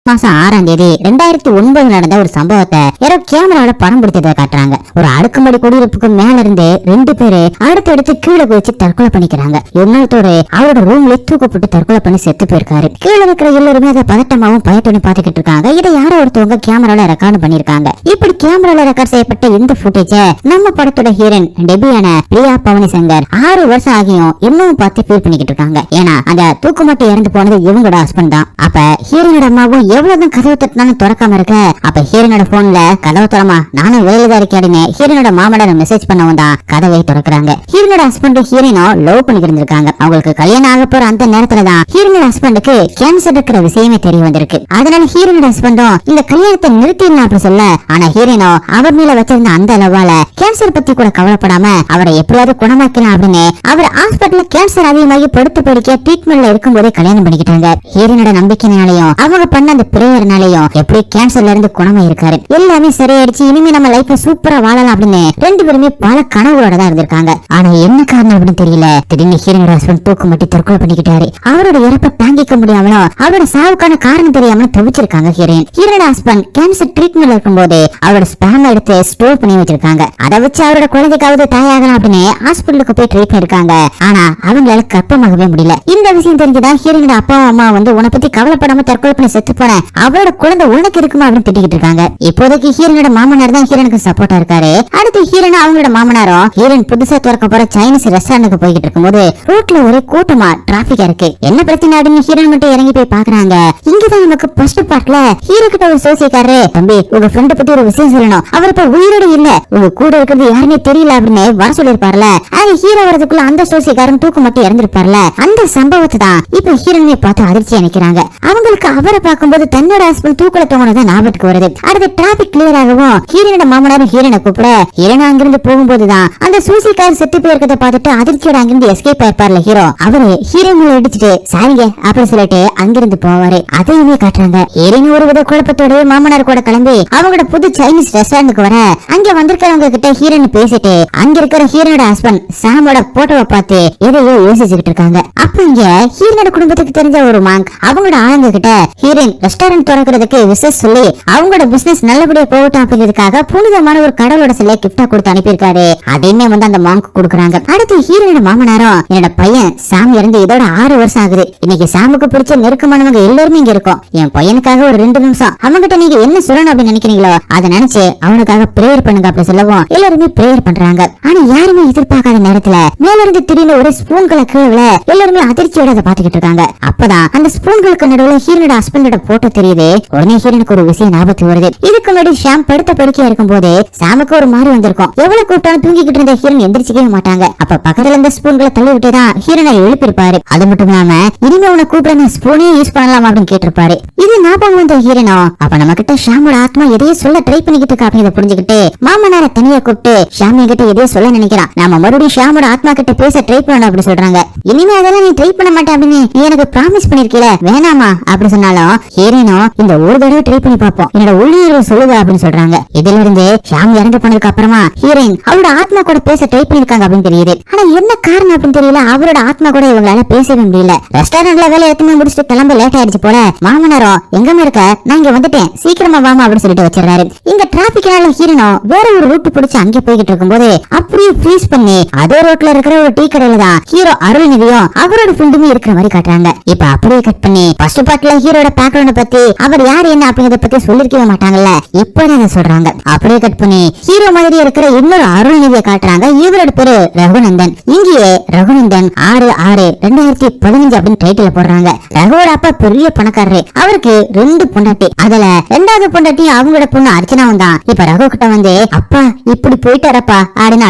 மாசம் 6ஆம் தேதி 2009 நடந்த ஒரு சம்பவத்தை யாரோ கேமரால படம் பிடிச்சதை காட்டுறாங்க. ஒரு அடுக்குமாடி குடியிருப்புக்கு மேல இருந்து 2 பேரு அடுத்தடுத்து கீழே குதிச்சு தற்கொலை பண்ணிக்கிறாங்க. இன்னொருத்தோட அவரோட ரூம்ல தூக்கப்பட்டு தற்கொலை பண்ணி செத்து போயிருக்காரு. கீழே இருக்கிற எல்லாருமே அதை பதட்டமாவும் பயத்தோட பாத்துக்கிட்டு இருக்காங்க. இதை யாரோ ஒருத்தவங்க கேமரால ரெக்கார்ட் பண்ணிருக்காங்க. இப்படி கேமரால ரெக்கார்ட் செய்யப்பட்ட இந்த ஃபுட்டேஜ நம்ம படத்தோட ஹீரோயின் டெபியான பிரியா பவனி சங்கர் 6 வருஷம் ஆகியும் இன்னும் பார்த்து ஃபீல் பண்ணிக்கிட்டு இருக்காங்க. ஏன்னா அந்த தூக்குமாட்டி இறந்து போனது இவங்களோட ஹஸ்பண்ட் தான். அப்ப ஹீரோனோட அம்மாவும் எவ்வளவுதான் கதவு தட்டினாலும் திறக்காம இருக்க, அப்ப ஹீரோனோட போன்ல கதவு திறமா நானும் வேலைதான் இருக்கேன்னு ஹீரோனோட மாமனார மெசேஜ் பண்ணவும் தான் கதவை திறக்கிறாங்க. ஹீரோனோட ஹஸ்பண்ட் ஹீரோயினும் லவ் பண்ணிக்கிட்டு இருந்திருக்காங்க. அவங்களுக்கு கல்யாணம் ஆக போற அந்த நேரத்துல தான் ஹீரோனோட ஹஸ்பண்டுக்கு கேன்சர் இருக்கிற விஷயமே தெரிய வந்திருக்கு. அதனால ஹீரோனோட ஹஸ்பண்டும் இந்த கல்யாணத்தை நிறுத்திடலாம் அப்படி சொல்ல, ஆனா ஹீரோயினோ அவர் மேல வச்சிருந்த அந்த லவ்வால கேன்சர் பத்தி கூட கவலைப்படாம அவரை எப்படியாவது குணமாக்கலாம் அப்படின்னு அவர் ஹாஸ்பிட்டல்ல கேன்சர் அதிகமாகி படுத்து படுக்க ட்ரீட்மெண்ட்ல இருக்கும் போதே கல்யாணம் பண்ணிக்கிட்டாங்க. ஹீரோனோட நம்பிக்கைனாலையும் அவங்க பண்ண அந்த பிரேயர்னாலையும் எப்படி கேன்சர்ல இருந்து குணமா இருக்காரு. எல்லாமே சரியாயிடுச்சு, இனிமே நம்ம லைஃப்ல சூப்பரா வாழலாம் அப்படின்னு 2 பேருமே பல கனவுகளோட தான் இருந்திருக்காங்க. ஆனா என்ன காரணம் அப்படின்னு தெரியல, திடீர்னு ஹீரோனோட ஹஸ்பண்ட் தூக்கு மாட்டி தற்கொலை பண்ணிக்கிட்டாரு. அவரோட இறப்ப தாங்கிக்க முடியாமலும் அவரோட சாவுக்கான காரணம் தெரியாமலும் தவிச்சிருக்காங்க ஹீரோயின். ஹீரோனோட ஹஸ்பண்ட் கேன்சர் ட்ரீட்மெண்ட்ல இருக்கும்போது அவரோட ஸ்பேம் எடுத்து ஸ்டோர் பண்ணி வச்சிருக்காங்க. அதை வச்சு அவரோட குழந்தைக்காவது தாயாகலாம் அப்படின்னு ஹாஸ்பிட்டலுக்கு போய் ட்ரீட் பண்ணிருக்காங்க. ஆனா அவங்களால கர்ப்பமாகவே முடியல. இந்த விஷயம் தெரிஞ்சுதான் ஹீரோனோட அப்பா அம்மா வந்து உன்னை பத்தி கவலைப்படாம தற்கொலை பண்ணி செத்து போன அவரோட குழந்தை உனக்கு இருக்குமா அப்படின்னு திட்டிக்கிட்டு இருக்காங்க. இப்போதைக்கு ஹீரோனோட மாமனார் தான் ஹீரோனுக்கு சப்போர்ட்டா இருக்காரு. அடுத்து ஹீரோன் அவங்களோட மாமனாரும் ஹீரோன் புதுசா திறக்க போற சைனீஸ் ரெஸ்டாரண்ட்டுக்கு போய்கிட்டு இருக்கும்போது ரோட்ல ஒரே கூட்டமா டிராபிக்கா இருக்கு. என்ன பிரச்சனை அப்படின்னு ஹீரோன் மட்டும் இறங்கி போய் பாக்குறாங்க. இங்கதான் நமக்கு ஃபர்ஸ்ட் பார்ட்ல ஹீரோ கிட்ட ஒரு சோசியக்காரரு, தம்பி உங்க ஃப்ரெண்ட் பத்தி ஒரு விஷயம் சொல்லணும், அவர் இப்ப உயிரோட இல்ல, உங்க கூட இருக்கிறது யாருமே தெரியல அப்படின்னு வர சொல்லிருப்பார்ல. அது ஹீரோ வரதுக்குள்ள அந்த சோசியக்காரன் தூக்கு மட்டும் இறந்திருப்பார்ல. அந்த சம்பவத்தை தான் இப்ப ஹீரோனை பார்த்து அதிர்ச்சியா நிக்கிறாங்க. அவங்களுக்கு அவரை பார்க்கும்போது தன்னோட ஹஸ்பண்ட் தூக்குல தோணுதான் ஞாபகத்துக்கு வருது. அடுத்த டிராபிக் கிளியர் ஆகவும் ஹீரோனோட மாமனாரும் ஹீரோனை கூப்பிட ஹீரோன் அங்கிருந்து போகும்போதுதான் அந்த சூசிக்காரர் செத்து போயிருக்கத பார்த்துட்டு அதிர்ச்சியோட அங்கிருந்து எஸ்கேப் ஆயிருப்பார்ல ஹீரோ. அவரு ஹீரோயினை அடிச்சுட்டு சாரிங்க அப்படின்னு சொல்லிட்டு அங்கிருந்து போவாரு. அதையுமே காட்டுறாங்க. ஹீரோயின் ஒரு வித குழப்பத்தோட மாமனார் கூட கிளம்பி அவங்களோட புது சைனீஸ் ரெஸ்டாரண்ட்டுக்கு வர அங்க வந்திருக்கிறவங்க கிட்ட ஹீரோயின் பேசிட்டு அங்க இருக்கிற ஹீரோனோட ஹஸ்பண்ட் சாமோட போட்டோவை பார்த்து எதையோ யோசிச்சுக்கிட்டு இருக்காங்க. அப்ப இங்க ஹீரோனோட குடும்பத்துக்கு தெரிஞ்ச ஒரு மாங்க் அவங்களோட ஆளுங்க கிட்ட ஹீரோயின் ரெஸ்டாரண்ட் திறக்கிறதுக்கு விசேஷ சொல்லி அவங்களோட பிசினஸ் நல்லபடியா போகட்டும் அப்படிங்கிறதுக்காக புனிதமான ஒரு கடவுளோட சிலை கிஃப்டா கொடுத்து அனுப்பியிருக்காரு. அதையுமே வந்து அந்த மாங்க் கொடுக்குறாங்க. அடுத்து ஹீரோனோட மாமனாரும் என்னோட பையன் சாம் இறந்து இதோட 6 வருஷம் ஆகுது. இன்னைக்கு சாமுக்கு பிடிச்ச நெருக்கமானவங்க எல்லாருமே இங்க இருக்கோம். என் பையனுக்காக ஒரு 2 நிமிஷம் அவங்ககிட்ட நீங்க என்ன சொல்லணும் அப்படின்னு நினைக்கிறீங்களோ அதை நினைச்சு அவனுக்காக பிரேயர் பண்ணுங்க அப்படி சொல்லவும் எல்லாருமே பிரேயர் பண்றாங்க. ஆனா யாருமே எதிர்பார்க்காத நேரத்துல மேல இருந்து திடீர்னு ஒரு ஸ்பூன்களை கீழே எல்லாருமே அதிர்ச்சியோட அதை பாத்துக்கிட்டு இருக்காங்க. அப்பதான் அந்த ஸ்பூன்களுக்கு நடுவுல ஹீரோனோட ஹஸ்பண்டோட போட்டோ தெரியுது. உடனே ஹீரோனுக்கு ஒரு விஷயம் ஞாபகத்துக்கு வருது. இதுக்கு முன்னாடி ஷாம் படுத்த படுக்கையா இருக்கும் போது சாமுக்கு ஒரு மாதிரி வந்திருக்கும். எவ்வளவு கூப்பிட்டாலும் தூங்கிக்கிட்டு இருந்த ஹீரோன் எந்திரிச்சிக்கவே மாட்டாங்க. அப்ப பக்கத்துல இருந்த ஸ்பூன்களை தள்ளி விட்டுதான் ஹீரோனை எழுப்பிருப்பாரு. அது மட்டும் இல்லாம இனிமே உன கூப்பிட ஸ்பூனே யூஸ் பண்ணலாம் அப்படின்னு கேட்டிருப்பாரு. இது ஞாபகம் வந்த ஹீரோனோ அப்ப நம்ம கிட்ட ஷாமோட ஆத்மா எதையோ சொல்ல ட்ரை பண்ணிக்கிட்டு இருக்கா அப்படின்னு புரிஞ்சுக்கிட்டு மாமனார தனியா கூப்பிட்டு ஷாமி கிட்ட எதையோ சொல்ல நினைக்கிறான். நாம மறுபடியும் ஷாமோட ஆத்மா கிட்ட பேச ட்ரை பண்ணணும் அப்படி சொல்றாங்க. இனிமே அதெல்லாம் நீ ட்ரை பண்ண மாட்டேன் அப்படின்னு நீ எனக்கு ப்ராமிஸ் பண்ணிருக்கீல வேணாமா அப்படி சொன்னாலும் ஹீரோனோ இந்த ஒரு தடவை ட்ரை பண்ணி பாப்போம் என்னோட உள்ளுணர்வு சொல்லுங்க அப்படின்னு சொல்றாங்க. இதுல இருந்து ஷாம் இறந்து போனதுக்கு அப்புறமா ஹீரோயின் அவரோட ஆத்மா கூட பேச ட்ரை பண்ணிருக்காங்க அப்படின்னு தெரியுது. ஆனா என்ன காரணம் அப்படின்னு தெரியல, அவரோட ஆத்மா கூட இவங்களால பேசவே முடியல. ரெஸ்டாரண்ட்ல வேலை எடுத்துமே முடிச்சுட்டு கிளம்ப லேட் ஆயிடுச்சு போல. மாமனாரும் எங்கம்மா இருக்க, நான் இங்க வந்துட்டேன் சீக்கிரமா வாமா அப்படின்னு சொல்லிட்டு வச்சிடறாரு. இங்க டிராபிக்னால ஹீரோனோ வேற ஒரு ரூட் பிடிச்சு அங்கே போய்கிட்டு இருக்கும் போது அப்படியே ஃப்ரீஸ் பண்ணி அதே ரோட்ல இருக்கிற ஒரு டீ கடையில தான் ஹீரோ அருள்நிதியும் அவரோட ஃப்ரெண்டுமே இருக்கிற மாதிரி காட்டுறாங்க. இப்ப அப்படியே கட் பண்ணி ஃபர்ஸ்ட் பார்ட்ல ஹீரோட பேக்ரவுண்ட பத்தி அவர் யார் என்ன அப்படிங்கறத பத்தி சொல்லிருக்கவே மாட்டாங்கல்ல, இப்பதான் சொல்றாங்க. அப்படியே கட் பண்ணி ஹீரோ மாதிரி இருக்கிற இன்னொரு அருள்நிதியை காட்டுறாங்க. இவரோட பேரு ரகுநந்தன். இங்கேயே ரகுநந்தன் 6/6/2015 அப்படின்னு டைட்டில் போடுறாங்க. ரகுவோட அப்பா பெரிய பணக்காரரு. அவருக்கு 2 பொண்டாட்டி. அதுல 2வது பொண்டாட்டி அவங்களோட பொண்ணு அர்ச்சனாவும் தான். இப்ப ரகு கிட்ட வந்து அப்பா இப்படி போயிட்டாரப்பா அப்படின்னு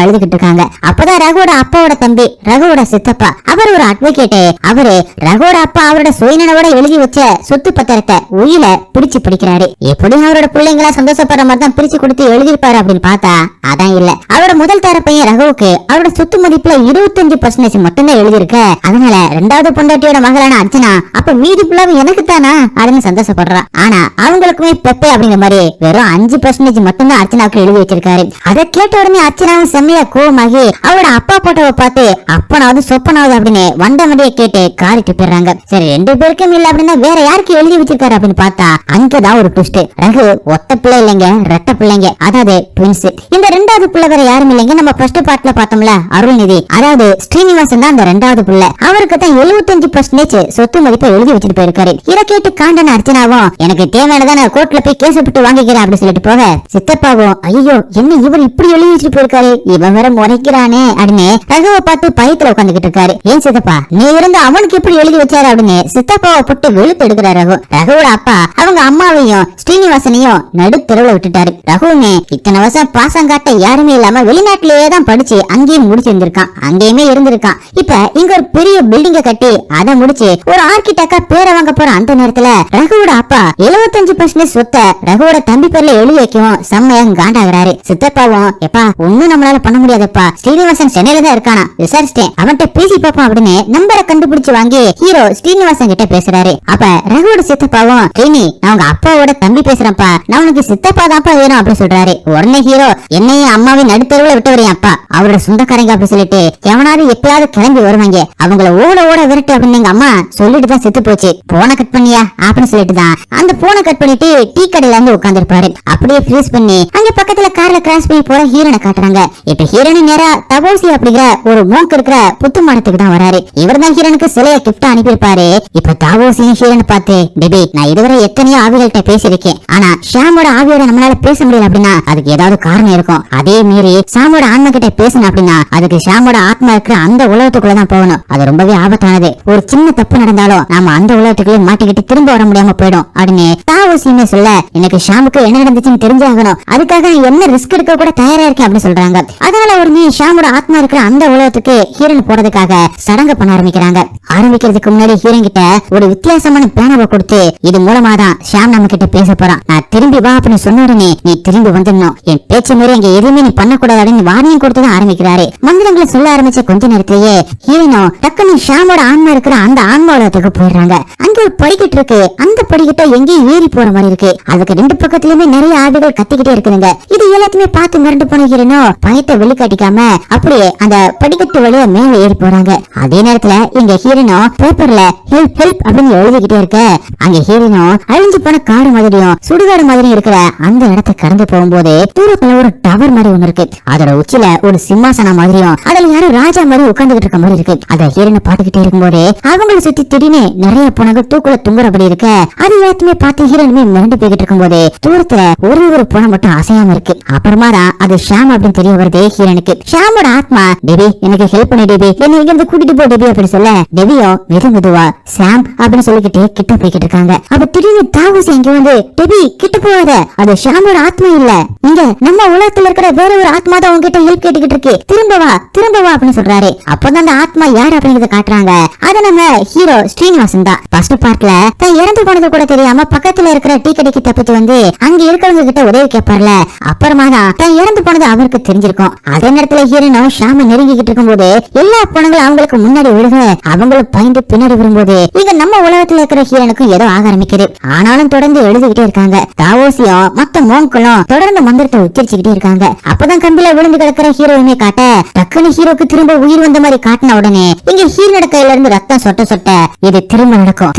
அழுதுகிட்டு இருக்காங்க. அப்பதான் ரகுவோட அப்பாவோட தம்பி ரகுவோட சித்தப்பா அவர் ஒரு அட்வொகேட். அவரு ரகுவோட அப்பா அவரோட சுயநலவோட எழுதி வச்ச சொத்து பத்திரத்தை உயில பிடிச்சு பிடிக்கிறாரு. எப்படி அவரோட பிள்ளைங்களா சந்தோஷப்படுற மாதிரி தான் பிரிச்சு கொடுத்து எழுதிருப்பாரு அப்படின்னு பார்த்தா அதான் இல்ல. அவரோட முதல் தர பையன் ரகுவுக்கு அவரோட சொத்து மதிப்புல 25% மட்டும்தான் எழுதிருக்க. அதனால 2வது பொண்டாட்டியோட மகளான அர்ச்சனா அப்ப மீதி புள்ளாவை எனக்கு தானா அப்படின்னு சந்தோஷப்படுறா. ஆனா அவங்களுக்குமே பெப்பே அப்படிங்கிற மாதிரி வெறும் 5% மட்டும்தான் அர்ச்சனாவுக்கு எழுதி வச்சிருக்காரு. அதை கேட்ட உடனே அர்ச்சனாவும் செம்மையா கோவமாகி அவரோட அப்பா போட்டோவை பார்த்து அப்பனாவது சொப்பனாவது அப்படின்னு வண்ட வண்டியை கேட்டு காரிட்டு போயிடுறாங்க. சரி 2 பேருக்கும் இல்ல அப்படின்னா வேற யாருக்கு எழுதி வச்சிருக்காரு இருக்காரு அப்படின்னு பார்த்தா அங்கதான் ஒரு ட்விஸ்ட். ரகு ஒத்த பிள்ளை இல்லைங்க, ரெட்ட பிள்ளைங்க, அதாவது ட்வின்ஸ். இந்த ரெண்டாவது பிள்ளை வேற யாரும் இல்லைங்க, நம்ம ஃபர்ஸ்ட் பார்ட்ல பார்த்தோம்ல அருள்நிதி, அதாவது ஸ்ரீனிவாசன் தான் அந்த ரெண்டாவது பிள்ளை. அவருக்கு தான் 75% சொத்து மதிப்பை எழுதி வச்சுட்டு போயிருக்காரு. இதை கேட்டு காண்டன அர்ச்சனாவும் எனக்கு தேவையானதான கோர்ட்ல போய் கேஸ் விட்டு வாங்கிக்கிறேன் அப்படின்னு சொல்லிட்டு போக, சித்தப்பாவும் ஐயோ என்ன இவர் இப்படி எழுதி வச்சுட்டு போயிருக்காரு, இவன் வேற முறைக்கிறானே அப்படின்னு ரகுவை பார்த்து பயத்துல உட்காந்துக்கிட்டு இருக்காரு. ஏன் சித்தப்பா நீ இருந்து அவனுக்கு இப்படி எழுதி வச்சாரு அப்படின்னு சித்தப்பாவை போட்டு வெளுத்து எடுக்கிறார் ரகு. ரகுவோட அப்பா அவங்க அம்மாவையும் ஸ்ரீனிவாசனையும் நடுத்தெருவுல விட்டுட்டாரு. ரகுவுமே இத்தனை வருஷம் பாசம் காட்ட யாருமே இல்லாம வெளிநாட்டிலேயே தான் படிச்சு அங்கேயும் முடிச்சிருந்திருக்கான், அங்கேயுமே இருந்திருக்கான். இப்ப இங்க ஒரு பெரிய பில்டிங்க கட்டி அதை முடிச்சு ஒரு ஆர்கிடெக்டா பேரை வாங்க போற அந்த நேரத்துல ரகுவோட அப்பா 75% சொத்தை ரகுவோட தம்பி பேர்ல எழுதி வைக்கவும் செம்மையா காண்டாகிறாரு. சித்தப்பாவும் எப்பா ஒண்ணும் நம்மளால பண்ண முடியாதுப்பா, ஸ்ரீனிவாசன் சென்னையில தான் இருக்கானா, விசாரிச்சிட்டேன், அவன்கிட்ட பேசி பாப்போம் அப்படின்னு நம்பரை கண்டுபிடிச்சு வாங்கி ஹீரோ ஸ்ரீனிவாசன் கிட்ட பேசுறாரு. அப்ப ரகுவோட சித்தப்பாவும் ஸ்ரீனி நான் உங்க அப்பாவோட தம்பி பேசுறேன்ப்பா, நான் உனக்கு சித்தப்பா தான்ப்பா வேணும் அப்படின்னு சொல்றாரு. உடனே ஹீரோ என்னையும் அம்மாவின் நடுத்தருவுல விட்டவரையும் அப்பா அவரோட சொந்தக்காரங்க அப்படி சொல்லிட்டு எவனாவது எப்பயாவது கிளம்பி வருவாங்க, அவங்கள ஓட ஓட விரட்டு அப்படின்னு எங்க அம்மா சொல்லிட்டு தான் செத்து போச்சு, போனை கட் பண்ணியா அப்படின்னு சொல்லிட்டு தான் அந்த போனை கட் பண்ணிட்டு டீ கடையில இருந்து உட்கார்ந்து இருப்பாரு. அப்படியே ஃப்ரீஸ் பண்ணி அங்க பக்கத்துல கார்ல கிராஸ் பண்ணி போற ஹீரோனை காட்டுறாங்க. இப்ப ஹீரோனு நேரா தபோசி அப்படிங்கிற ஒரு மோங்க் இருக்கிற புத்து மடத்துக்கு தான் வராரு. இவர் தான் ஹீரோனுக்கு சிலைய கிஃப்ட் அனுப்பியிருப்பாரு. இப்ப தபோசியும் ஹீரோனை பார்த்து பேபி நான் இதுவரை எத்தனையோ ஆவிகள்கிட்ட பேசியிருக்கேன், ஆனா ஷாமோட ஆவியோட நம்மளால பேச முடியல அப்படின்னா அதுக்கு ஏதாவது காரணம் இருக்கும். அதே மீறி ஷாமோட ஆன்மா கிட்ட பேசணும் அப்படின்னா அதுக்கு ஷாமோட ஆத்மா இருக்கிற அந்த உலகத்துக்குள்ளதான் போகணும், அது ரொம்பவே ஆபத்தானது, ஒரு சின்ன தப்பு நடந்தாலும் நாம அந்த உலகத்துக்குள்ளே மாட்டிக்கிட்டு திரும்ப வர முடியாம போயிடும் அப்படின்னு தாவோசியுமே சொல்ல, எனக்கு ஷாமுக்கு என்ன நடந்துச்சுன்னு தெரிஞ்சாகணும், அதுக்காக என்ன ரிஸ்க் எடுக்க கூட தயாரா இருக்கேன் அப்படின்னு சொல்றாங்க. அதனால ஒரு நீ ஷாமோட ஆத்மா இருக்கிற அந்த உலகத்துக்கு ஹீரோன் போறதுக்காக சடங்கு பண்ண ஆரம்பிக்கிறாங்க. ஆரம்பிக்கிறதுக்கு முன்னாடி ஹீரோன் கிட்ட ஒரு வித்தியாசமான பேனாவை கொடுத்து இது மூலமா தான் ஷாம் நம்ம கிட்ட பேச போறான், நான் திரும்பி வா அப்படின்னு சொன்ன உடனே நீ திரும்பி வந்துடணும், என் பேச்சு மீறி அங்க எதுவுமே நீ பண்ணக்கூடாது அப்படின்னு வார்னிங் கொடுத்துதான் ஆரம்பிக்கிறாரு. மந்திரங்களை சொல்ல ஆரம்பிச்ச கொஞ்ச நேரத்திலேயே ஹீரோனும் டக்குனு ஷாமோட ஆன்மா இருக்கிற அந்த ஆன்மா உலகத்துக்கு போயிடுறாங்க. அங்க ஒரு படிக்கட்டு இருக்கு, அந்த படிக்கட்ட எங்கேயும் ஏறி போற மாதிரி இருக்கு, அதுக்கு ரெண்டு பக்கத்துலயுமே நிறைய ஆடுகள் கத்திக்கிட்டே இருக்குதுங்க. இது எல்லாத்தையுமே பார்த்து மிரண்டு போன ஹீரோனும் பயத்தை வெளிக்காட்டிக்காம அப்படியே அந்த படிக்கட்டு வழியா மேல ஏறி போறாங்க. அதே நேரத்துல எங்க ஹீரோனும் பேப்பர்ல ஹெல்ப் ஹெல்ப் அப்படின்னு எழுதிக்கிட்டே இருக்க, அங்க ஹீரோனும் அழிஞ்சு போன காடு மாதிரியும் சுடுகாடு மாதிரியும் இருக்கிற அந்த இடத்தை கடந்து போகும்போது தூரத்துல ஒரு டவர் மாதிரி ஒண்ணு இருக்கு, அதோட உச்சில ஒரு சிம்மாசனம் மாதிரியும் அதுல யாரும் ராஜா மாதிரி உட்கார்ந்துகிட்டு இருக்க மாதிரி இருக்கு. அத ஹீரோனை பாத்துக்கிட்டே இருக்கும்போது அவங்களை சுத்தி திடீர்னு நிறைய புணங்கள் தூக்குல துங்குறபடி இருக்க, அது எல்லாத்தையுமே பார்த்து ஹீரோனுமே மிரண்டு போய்கிட்டு இருக்கும்போது தூரத்துல ஒரு புணம் மட்டும் அசையாம இருக்கு. அப்புறமா தான் அது ஷாம் அப்படின்னு தெரிய வருது ஹீரோனுக்கு. ஷாமோட ஆத்மா டெபி எனக்கு ஹெல்ப் பண்ணி டெபி, என்ன இங்க இருந்து கூட்டிட்டு போ டெபி அப்படின்னு சொல்ல, டெபியும் மெது மெதுவா சாம் அப்படின்னு சொல்லிக்கிட்டு கிட்ட போய்கிட்டு இருக்காங்க. அப்ப திடீர்னு தாவூசி இங்க வந்து டெபி கிட்ட போகாத, அது ஷாமோட ஆத்மா இல்ல, இங்க நம்ம உலகத்துல இருக்கிற வேற ஒரு ஆத்மா தான் உங்ககிட்ட ஹெல்ப் கேட்டுக்கிட்டு இருக்கு, திரும்ப வா அப்படின்னு சொல்றாரு. அப்பதான் அந்த ஆத்மா யாரு அப்படிங்கறத காட்டுறாங்க. அது நம்ம ஹீரோ ஸ்ரீனிவாசன் தான். ஃபர்ஸ்ட் பார்ட்ல தான் இறந்து போனது கூட தெரியாம பக்கத்துல இருக்கிற டீ கடைக்கு தப்பிச்சு வந்து அங்க இருக்கிறவங்க கிட்ட உதவி கேட்பார்ல, அப்புறமா தான் இறந்து போனது அவருக்கு தெரிஞ்சிருக்கும். அதே நேரத்துல ஹீரோனும் ஷாம நெருங்கிக்கிட்டு இருக்கும்போது எல்லா பணங்களும் அவங்களுக்கு முன்னாடி விழுக, அவங்களும் பயந்து பின்னாடி வரும்போது இங்க நம்ம உலகத்துல இருக்கிற ஹீரோனுக்கும் ஏதோ ஆக ஆரம்பிக்குது. ஆனாலும் தொடர்ந்து எழுதிக்கிட்டே இருக்காங்க. தாவோசியும் மத்த மோங்களும் தொடர்ந்து மந்திரத்தை உச்சரிச்சுக்கிட்டே இருக்காங்க. அப்பதான் கம்பில விழுந்து கிடக்கிற ஹீரோயினை காட்ட டக்குனு ஹீரோக்கு திரும்ப உயிர் வந்த மாதிரி காட்டின உடனே இங்க ஹீரோட கையில இருந்து ரத்தம் சொட்ட சொட்ட இது திரும்ப நடக்கும்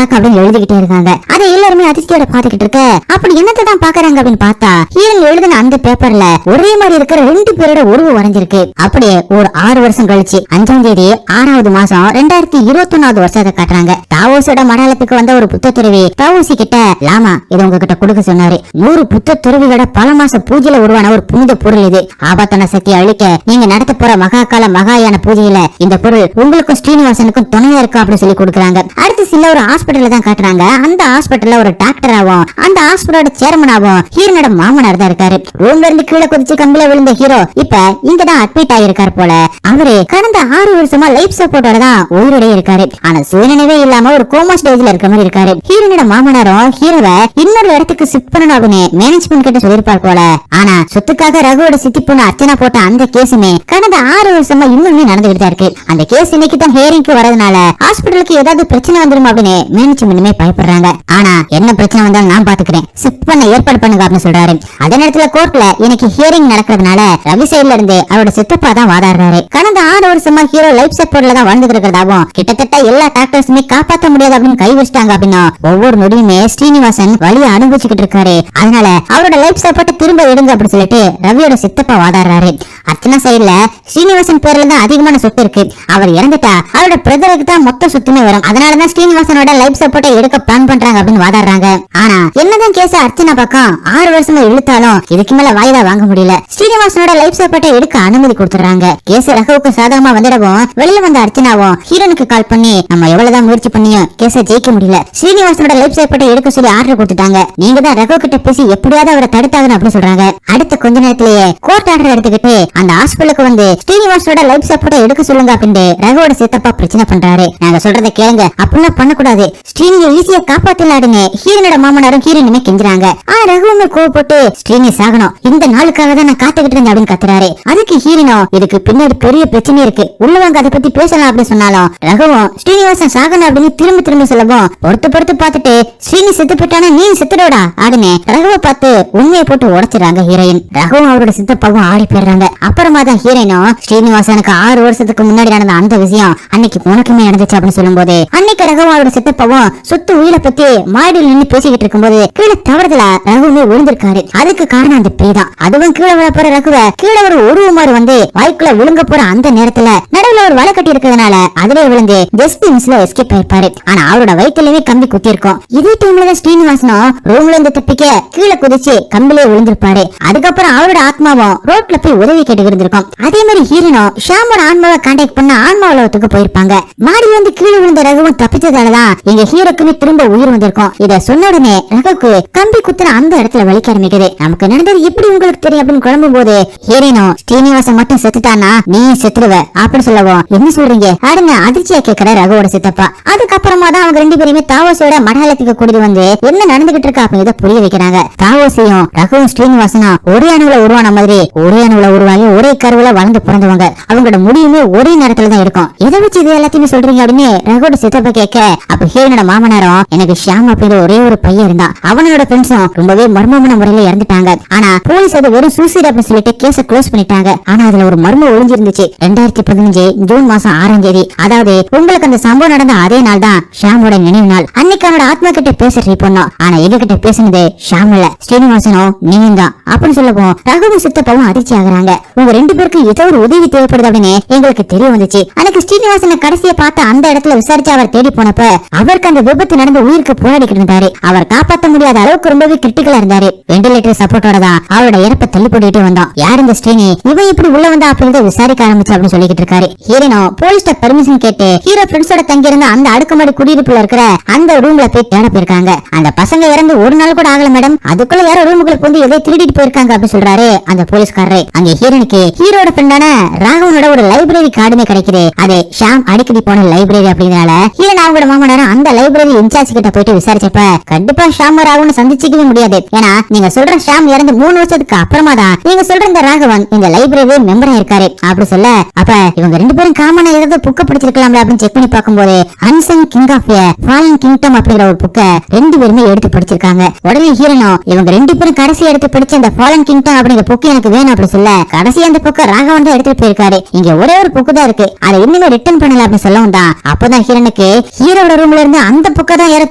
அப்படின்னு எழுதிக்கிட்டே இருக்காங்க. அதை எல்லாருமே அதிர்ச்சியோட பாத்துக்கிட்டு இருக்க, அப்படி என்னத்தை தான் பாக்குறாங்க அப்படின்னு பார்த்தா ஹீரோன் எழுதின அந்த பேப்பர்ல ஒரே மாதிரி இருக்கிற 2 பேரோட உருவம் வரைஞ்சிருக்கு. அப்படியே ஒரு 6 வருஷம் கழிச்சு 5ஆம் தேதி 6வது மாசம் 2021வது வருஷத்தை காட்டுறாங்க. தாவோஸோட மடாலத்துக்கு வந்த ஒரு புத்த துறவி தாவோசி கிட்ட லாமா இது உங்ககிட்ட கொடுக்க சொன்னாரு, 100 புத்த துறவிகளோட பல மாச பூஜையில உருவான ஒரு புனித பொருள் இது, ஆபத்தான சக்தியை அழிக்க நீங்க நடத்த போற மகாகால மகாயான பூஜையில இந்த பொருள் உங்களுக்கும் ஸ்ரீனிவாசனுக்கும் துணையா இருக்கும் அப்படின்னு சொல்லி கொடுக்குறாங்க. அடுத்து சில ஒரு ஹாஸ்பிட்டல்ல தான் காட்டுறாங்க. அந்த ஹாஸ்பிட்டல்ல ஒரு டாக்டராவும் அந்த ஹாஸ்பிட்டலோட சேர்மனாவும் ஹீரோனோட மாமனார் தான் இருக்காரு. ரூம்ல இருந்து கீழே குதிச்சு கம்பில விழுந்த ஹீரோ இப்ப இங்கதான் அட்மிட் ஆகிருக்காரு போல. அவரு கடந்த 6 வருஷமா லைஃப் சப்போர்ட்டோட தான் உயிரோட இருக்காரு. ஆனா சுயநினைவே இல்லாம ஒரு கோமா ஸ்டேஜ்ல இருக்க மாதிரி இருக்காரு. ஹீரோனோட மாமனாரும் ஹீரோவை இன்னொரு இடத்துக்கு ஷிஃப்ட் பண்ணணும் அப்படின்னு மேனேஜ்மெண்ட் கிட்ட சொல்லிருப்பார் போல. ஆனா சொத்துக்காக ரகுவோட சித்தி பொண்ணு அர்ச்சனா போட்ட அந்த கேஸுமே கடந்த 6 வருஷமா இன்னுமே நடந்துகிட்டு தான் இருக்கு. அந்த கேஸ் இன்னைக்கு தான் ஹியரிங்க்கு வரதுனால ஹாஸ்பிட்டலுக்கு ஏதாவது பிரச்சனை வந்துரும் அப்படின்னு மேனேஜ்மெண்ட்டுமே பயப்படுறாங்க. ஆனா என்ன பிரச்சனை வந்தாலும் நான் பாத்துக்கிறேன், ஷிஃப்ட் பண்ண ஏற்பாடு பண்ணுங்க அப்படின்னு சொல்றாரு. அதே நேரத்துல கோர்ட்ல இன்னைக்கு ஹியரிங் நடக்கிறதுனால ரவி சைடுல இருந்து அவரோட சித்தப்பா தான் வாதாடுறாரு. கடந்த 6 வருஷமா ஹீரோ லைஃப் சப்போர்ட்ல தான் வாழ்ந்துட்டு இருக்கிறதாவும் கிட்டத்தட்ட எல்லா டாக்டர்ஸுமே காப்பாற்ற முடியாது அப்படின்னு கை வச்சிட்டாங்க அப்படின்னா ஒவ்வொரு நொடியுமே ஸ்ரீனிவாசன் வழியை அனுபவிச்சுக்கிட்டு இருக்காரு. அதனால அவரோட லைஃப் சப்போர்ட் திரும்ப எடுங்க அப்படின்னு சொல்லிட்டு ரவியோட சித்தப்பா வாதாடுறாரு. அர்ச்சனா சைடுல ஸ்ரீனிவாசன் பேர்ல தான் அதிகமான சொத்து இருக்கு. அவர் இறந்துட்டா அவரோட பிரதருக்கு தான் மொத்த சொத்துமே வரும். அதனாலதான் ஸ்ரீனிவாசனோட லைஃப் சப்போர்ட்டை எடுக்க பிளான் பண்றாங்க அப்படின்னு வாதாடுறாங்க. ஆனா என்னதான் கேஸ் அர்ச்சனா பக்கம் 6 வருஷமா இழுத்தாலும் இதுக்கு மேல வாய்தா வாங்க முடியல. ஸ்ரீனிவாசனோட லைஃப் சப்போர்ட்டை எடுக்க அனுமதி கொடுத்துறாங்க. கேஸ் ரகுவுக்கு சாதகமா வந்துடவும் வெளியில வந்த அர்ச்சனாவும் ஹீரோனுக்கு கால் பண்ணி நம்ம எவ்வளவுதான் முயற்சி பண்ணியும் கேஸ ஜெயிக்க முடியல, ஸ்ரீனிவாசனோட லைஃப் சப்போர்ட்டை எடுக்க சொல்லி ஆர்டர் கொடுத்துட்டாங்க, நீங்க தான் ரகு கிட்ட பேசி எப்படியாவது அவரை தடுத்தாங்கன்னு அப்படின்னு சொல்றாங்க. அடுத்த கொஞ்ச நேரத்திலேயே கோர்ட் ஆர்டர் எடுத்துக்கிட்டு அந்த ஹாஸ்பிட்டலுக்கு வந்து ஸ்ரீனிவாசனோட லைஃப் சப்போர்ட்டை எடுக்க சொல்லுங்க அப்படின்னு ரகுவோட சித்தப்பா பிரச்சனை பண்றாரு. நாங்க சொல்றத கேளுங்க, அப்படிலாம் பண்ணக்கூடாது, ஸ்ரீனியை ஈஸியா காப்பாத்தலாடுன்னு ஹீரோனோட மாமனாரும் ஹீரோனுமே கெஞ்சுறாங்க. ரகுவுமே கோவப்பட்டு ஸ்ரீனி சாகணும், இந்த நாளுக்காக தான் நான் காத்துக்கிட்டு இருந்தேன் அப்படின்னு கத்துறாரு. அதுக்கு ஹீரோனோ இதுக்கு பின்னாடி பெரிய பிரச்சனை இருக்கு, உள்ளவங்க அதை பத்தி பேசலாம் அப்படின்னு சொன்னாலும் ரகுவும் ஸ்ரீனிவாசன் சாகணும் அப்படின்னு திரும்ப திரும்ப சொல்லவும் பொறுத்து பார்த்துட்டு ஸ்ரீனி செத்து போட்டானா நீ செத்துடா அப்படின்னு ரகுவை பார்த்து உண்மையை போட்டு உடைச்சிடறாங்க ஹீரோயின். ரகுவும் அவரோட சித்தப்பாவும் ஆடி போயிடுறாங்க. அப்புறமா தான் ஹீரோயினும் ஸ்ரீனிவாசனுக்கு 6 வருஷத்துக்கு முன்னாடி நடந்த அந்த விஷயம் அன்னைக்கு உனக்குமே நடந்துச்சு அப்படின்னு சொல்லும் போது அன்னைக்கு ரகுவும் அவரோட சித்தப்பாவும் சொத்து உயிரை பத்தி மாடியில் நின்று பேசிக்கிட்டு இருக்கும்போது கீழே தவறுதலா ரகுவுமே விழுந்திருக்காரு. அதுக்கு காரணம் அந்த பேய் தான். அதுவும் கீழே விழ போற ரகுவ கீழே ஒரு உருவமாறு வந்து வாய்க்குள்ள விழுங்க போற அந்த நேரத்துல நடுவுல ஒரு வலை கட்டி இருக்கிறதுனால அதுல விழுந்து ஜஸ்ட் மிஸ்ல எஸ்கேப் ஆயிருப்பாரு. ஆனா அவரோட வயிற்றுலயே கம்பி குத்தி இருக்கும். இதே டைம்ல தான் ஸ்ரீனிவாசனும் ரூம்ல இருந்து தப்பிக்க கீழே குதிச்சு கம்பிலே விழுந்திருப்பாரு. அதுக்கப்புறம் அவரோட ஆத்மாவும் ரோட்ல போய் உதவி கேட்டு இருந்திருக்கும். அதே மாதிரி ஹீரோனும் ஷாமோட ஆன்மாவை கான்டாக்ட் பண்ண ஆன்மா உலகத்துக்கு போயிருப்பாங்க. மாடி வந்து கீழே விழுந்த ரகுவும் தப்பிச்சதாலதான் எங்க ஹீரோக்குமே திரும்ப உயிர் வந்திருக்கும். இத சொன்ன உடனே ரகுக்கு கம்பி குத்துன அந்த இடத்துல வலிக்க ஆரம்பிக்குது. நமக்கு நடந்தது எப்படி உங்களுக்கு தெரியும் அப்படின்னு குழம்பும் போது ஹீரோனும் ஸ்ரீனிவாசன் மட்டும் செத்துட்டானா நீ செத்துருவ அப்படின்னு சொல்லவும் என்ன சொல்றீங்க அப்படின்னு அதிர்ச்சியா கேட்கிற ரகுவோட சித்தப்பா. அதுக்கப்புறமா தான் அவங்க 2 பேருமே தாவோஸோட மடாலயத்துக்கு கூட்டிட்டு வந்து என்ன நடந்துகிட்டு இருக்கா அப்படின்னு புரிய வைக்கிறாங்க. தாவோஸையும் ரகுவும் ஸ்ரீனிவாசனும் ஒரே அணுவுல உருவான மாதிரி ஒரே அணுவுல உருவாகி ஒரே கருவுல வளர்ந்து பிறந்தவங்க. அவங்களோட முடியுமே ஒரே நேரத்துல தான் இருக்கும். எதை வச்சு இது எல்லாத்தையுமே சொல்றீங்க அப்படின்னு ரகுவோட சித்தப்பா கேட்க அப்ப ஹீரோனோட மாமனாரும் எனக்கு ஷியாம் அப்படிங்கிற ஒரே ஒரு பையன் இருந்தான், அவனோட ஃப்ரெண்ட்ஸும் ரொம்பவே மர்மமான முறையில இறந்துட்டாங்க. ஆனா போலீஸ் அது வெறும் சூசைட் அப்படின்னு சொல்லிட்டு கேஸ க்ளோஸ் பண்ணிட்டாங்க. ஆனா அதுல ஒரு மர்மம் ஒளிஞ்சிருந்துச்சு. 2015 ஜூன் மாசம் 6ஆம் தேதி, அதாவது உங்களுக்கு அந்த சம்பவம் நடந்த அதே நாள் தான் ஷியாமோட நினைவு நாள். அன்னைக்கு அவனோட ஆத்மா கிட்ட பேச ட்ரை பண்ணோம். ஆனா எங்க கிட்ட பேசுனது ஷியாம் இல்ல, ஸ்ரீனிவாசனும் நீயும் தான் அப்படின்னு சொல்லவும் ரகுவும் சித்தப்பாவும் அதிர்ச்சி ஆகுறாங்க. உங்க 2 பேருக்கு ஏதோ ஒரு உதவி தேவைப்படுது அப்படின்னு எங்களுக்கு தெரிய வந்துச்சு. அன்னைக்கு ஸ்ரீனிவாசனை கடைசியை பார்த்து அந்த இடத்துல விசாரிச்சு அவர் தேடி போனப்ப அவருக்கு அந்த விபத்து நடந்த உயிருக்கு போராடிக்கிட்டு இருந்தாரு. அவர் காப்பாற்ற முடியாத அளவுக்கு ரொம்பவே கிரிட்டிக்கலா இருந்தாரு. வெண்டிலேட்டர் சப்போர்ட்டோட தான் அவரோட இறப்பை தள்ளி போட்டுட்டு வந்தோம். யார் இந்த ஸ்ரீனி, இவன் இப்படி உள்ள வந்தா அப்படின்னு விசாரிக்க ஆரம்பிச்சு அப்படின்னு சொல்லிக்கிட்டு இருக்காரு. ஹீரோனோ போலீஸ்ட பெர்மிஷன் கேட்டு ஹீரோ ஃப்ரெண்ட்ஸோட தங்கி இருந்த அந்த அடுக்குமாடி குடியிருப்புல இருக்கிற அந்த ரூம்ல போய் தேட போயிருக்காங்க. அந்த பசங்க இறந்து ஒரு நாள் கூட ஆகல மேடம், அதுக்குள்ள யாரோ ரூமுக்குள்ள வந்து எதை திருடிட்டு போயிருக்காங்க அப்படின்னு சொல்றாரு அந்த போலீஸ்காரரு. அங்க ஹீரோனுக்கு ஹீரோட ஃப்ரெண்டான ராகவனோட ஒரு லைப்ரரி கார்டுமே கிடைக்குது. அது ஷாம் அடிக்கடி போன லைப்ரரி அப்படிங்கறனால ஹீரோன் அவங்களோட மாமனாரும் அந்த லைப்ரரி இன்சார்ஜ் கிட்ட போயிட்டு விசாரிச்சப்ப கண்டிப்பா ஷாம் ராகவன் சந்திச்சுக்கவே முடியாது. ஏன்னா நீங்க சொல்ற ஷாம் இறந்து 3 வருஷத்துக்கு அப்புறமா தான் நீங்க சொல்ற இந்த ராகவன் இந்த லைப்ரரி மெம்பரா இருக்காரு அப்படி சொல்ல அப்ப இவங்க 2 பேரும் காமனா ஏதாவது புக்க படிச்சிருக்கலாம்ல அப்படின்னு செக் பண்ணி பார்க்கும்போது unsung king of fallen kingdom அப்படிங்கிற ஒரு புக்க 2 பேருமே எடுத்து படிச்சிருக்காங்க. உடனே ஹீரோனோ இவங்க 2 பேரும் கடைசி எடுத்து படிச்ச அந்த ஃபாலன் கிங்டம் அப்படிங்கிற புக்கு எனக்கு வேணும் அப்படி சொல்ல கடைசி அந்த புக்க ராகவன் தான் எடுத்துட்டு போயிருக்காரு. இங்க ஒரே ஒரு புக்கு தான் இருக்கு, அதை இன்னுமே ரிட்டர்ன் பண்ணல அப்படின்னு சொல்லவும் தான் அப்பதான் ஹீரோனுக்கு ஹீரோட ரூம்ல இருந்து அந்த புக்க தான் யாரோ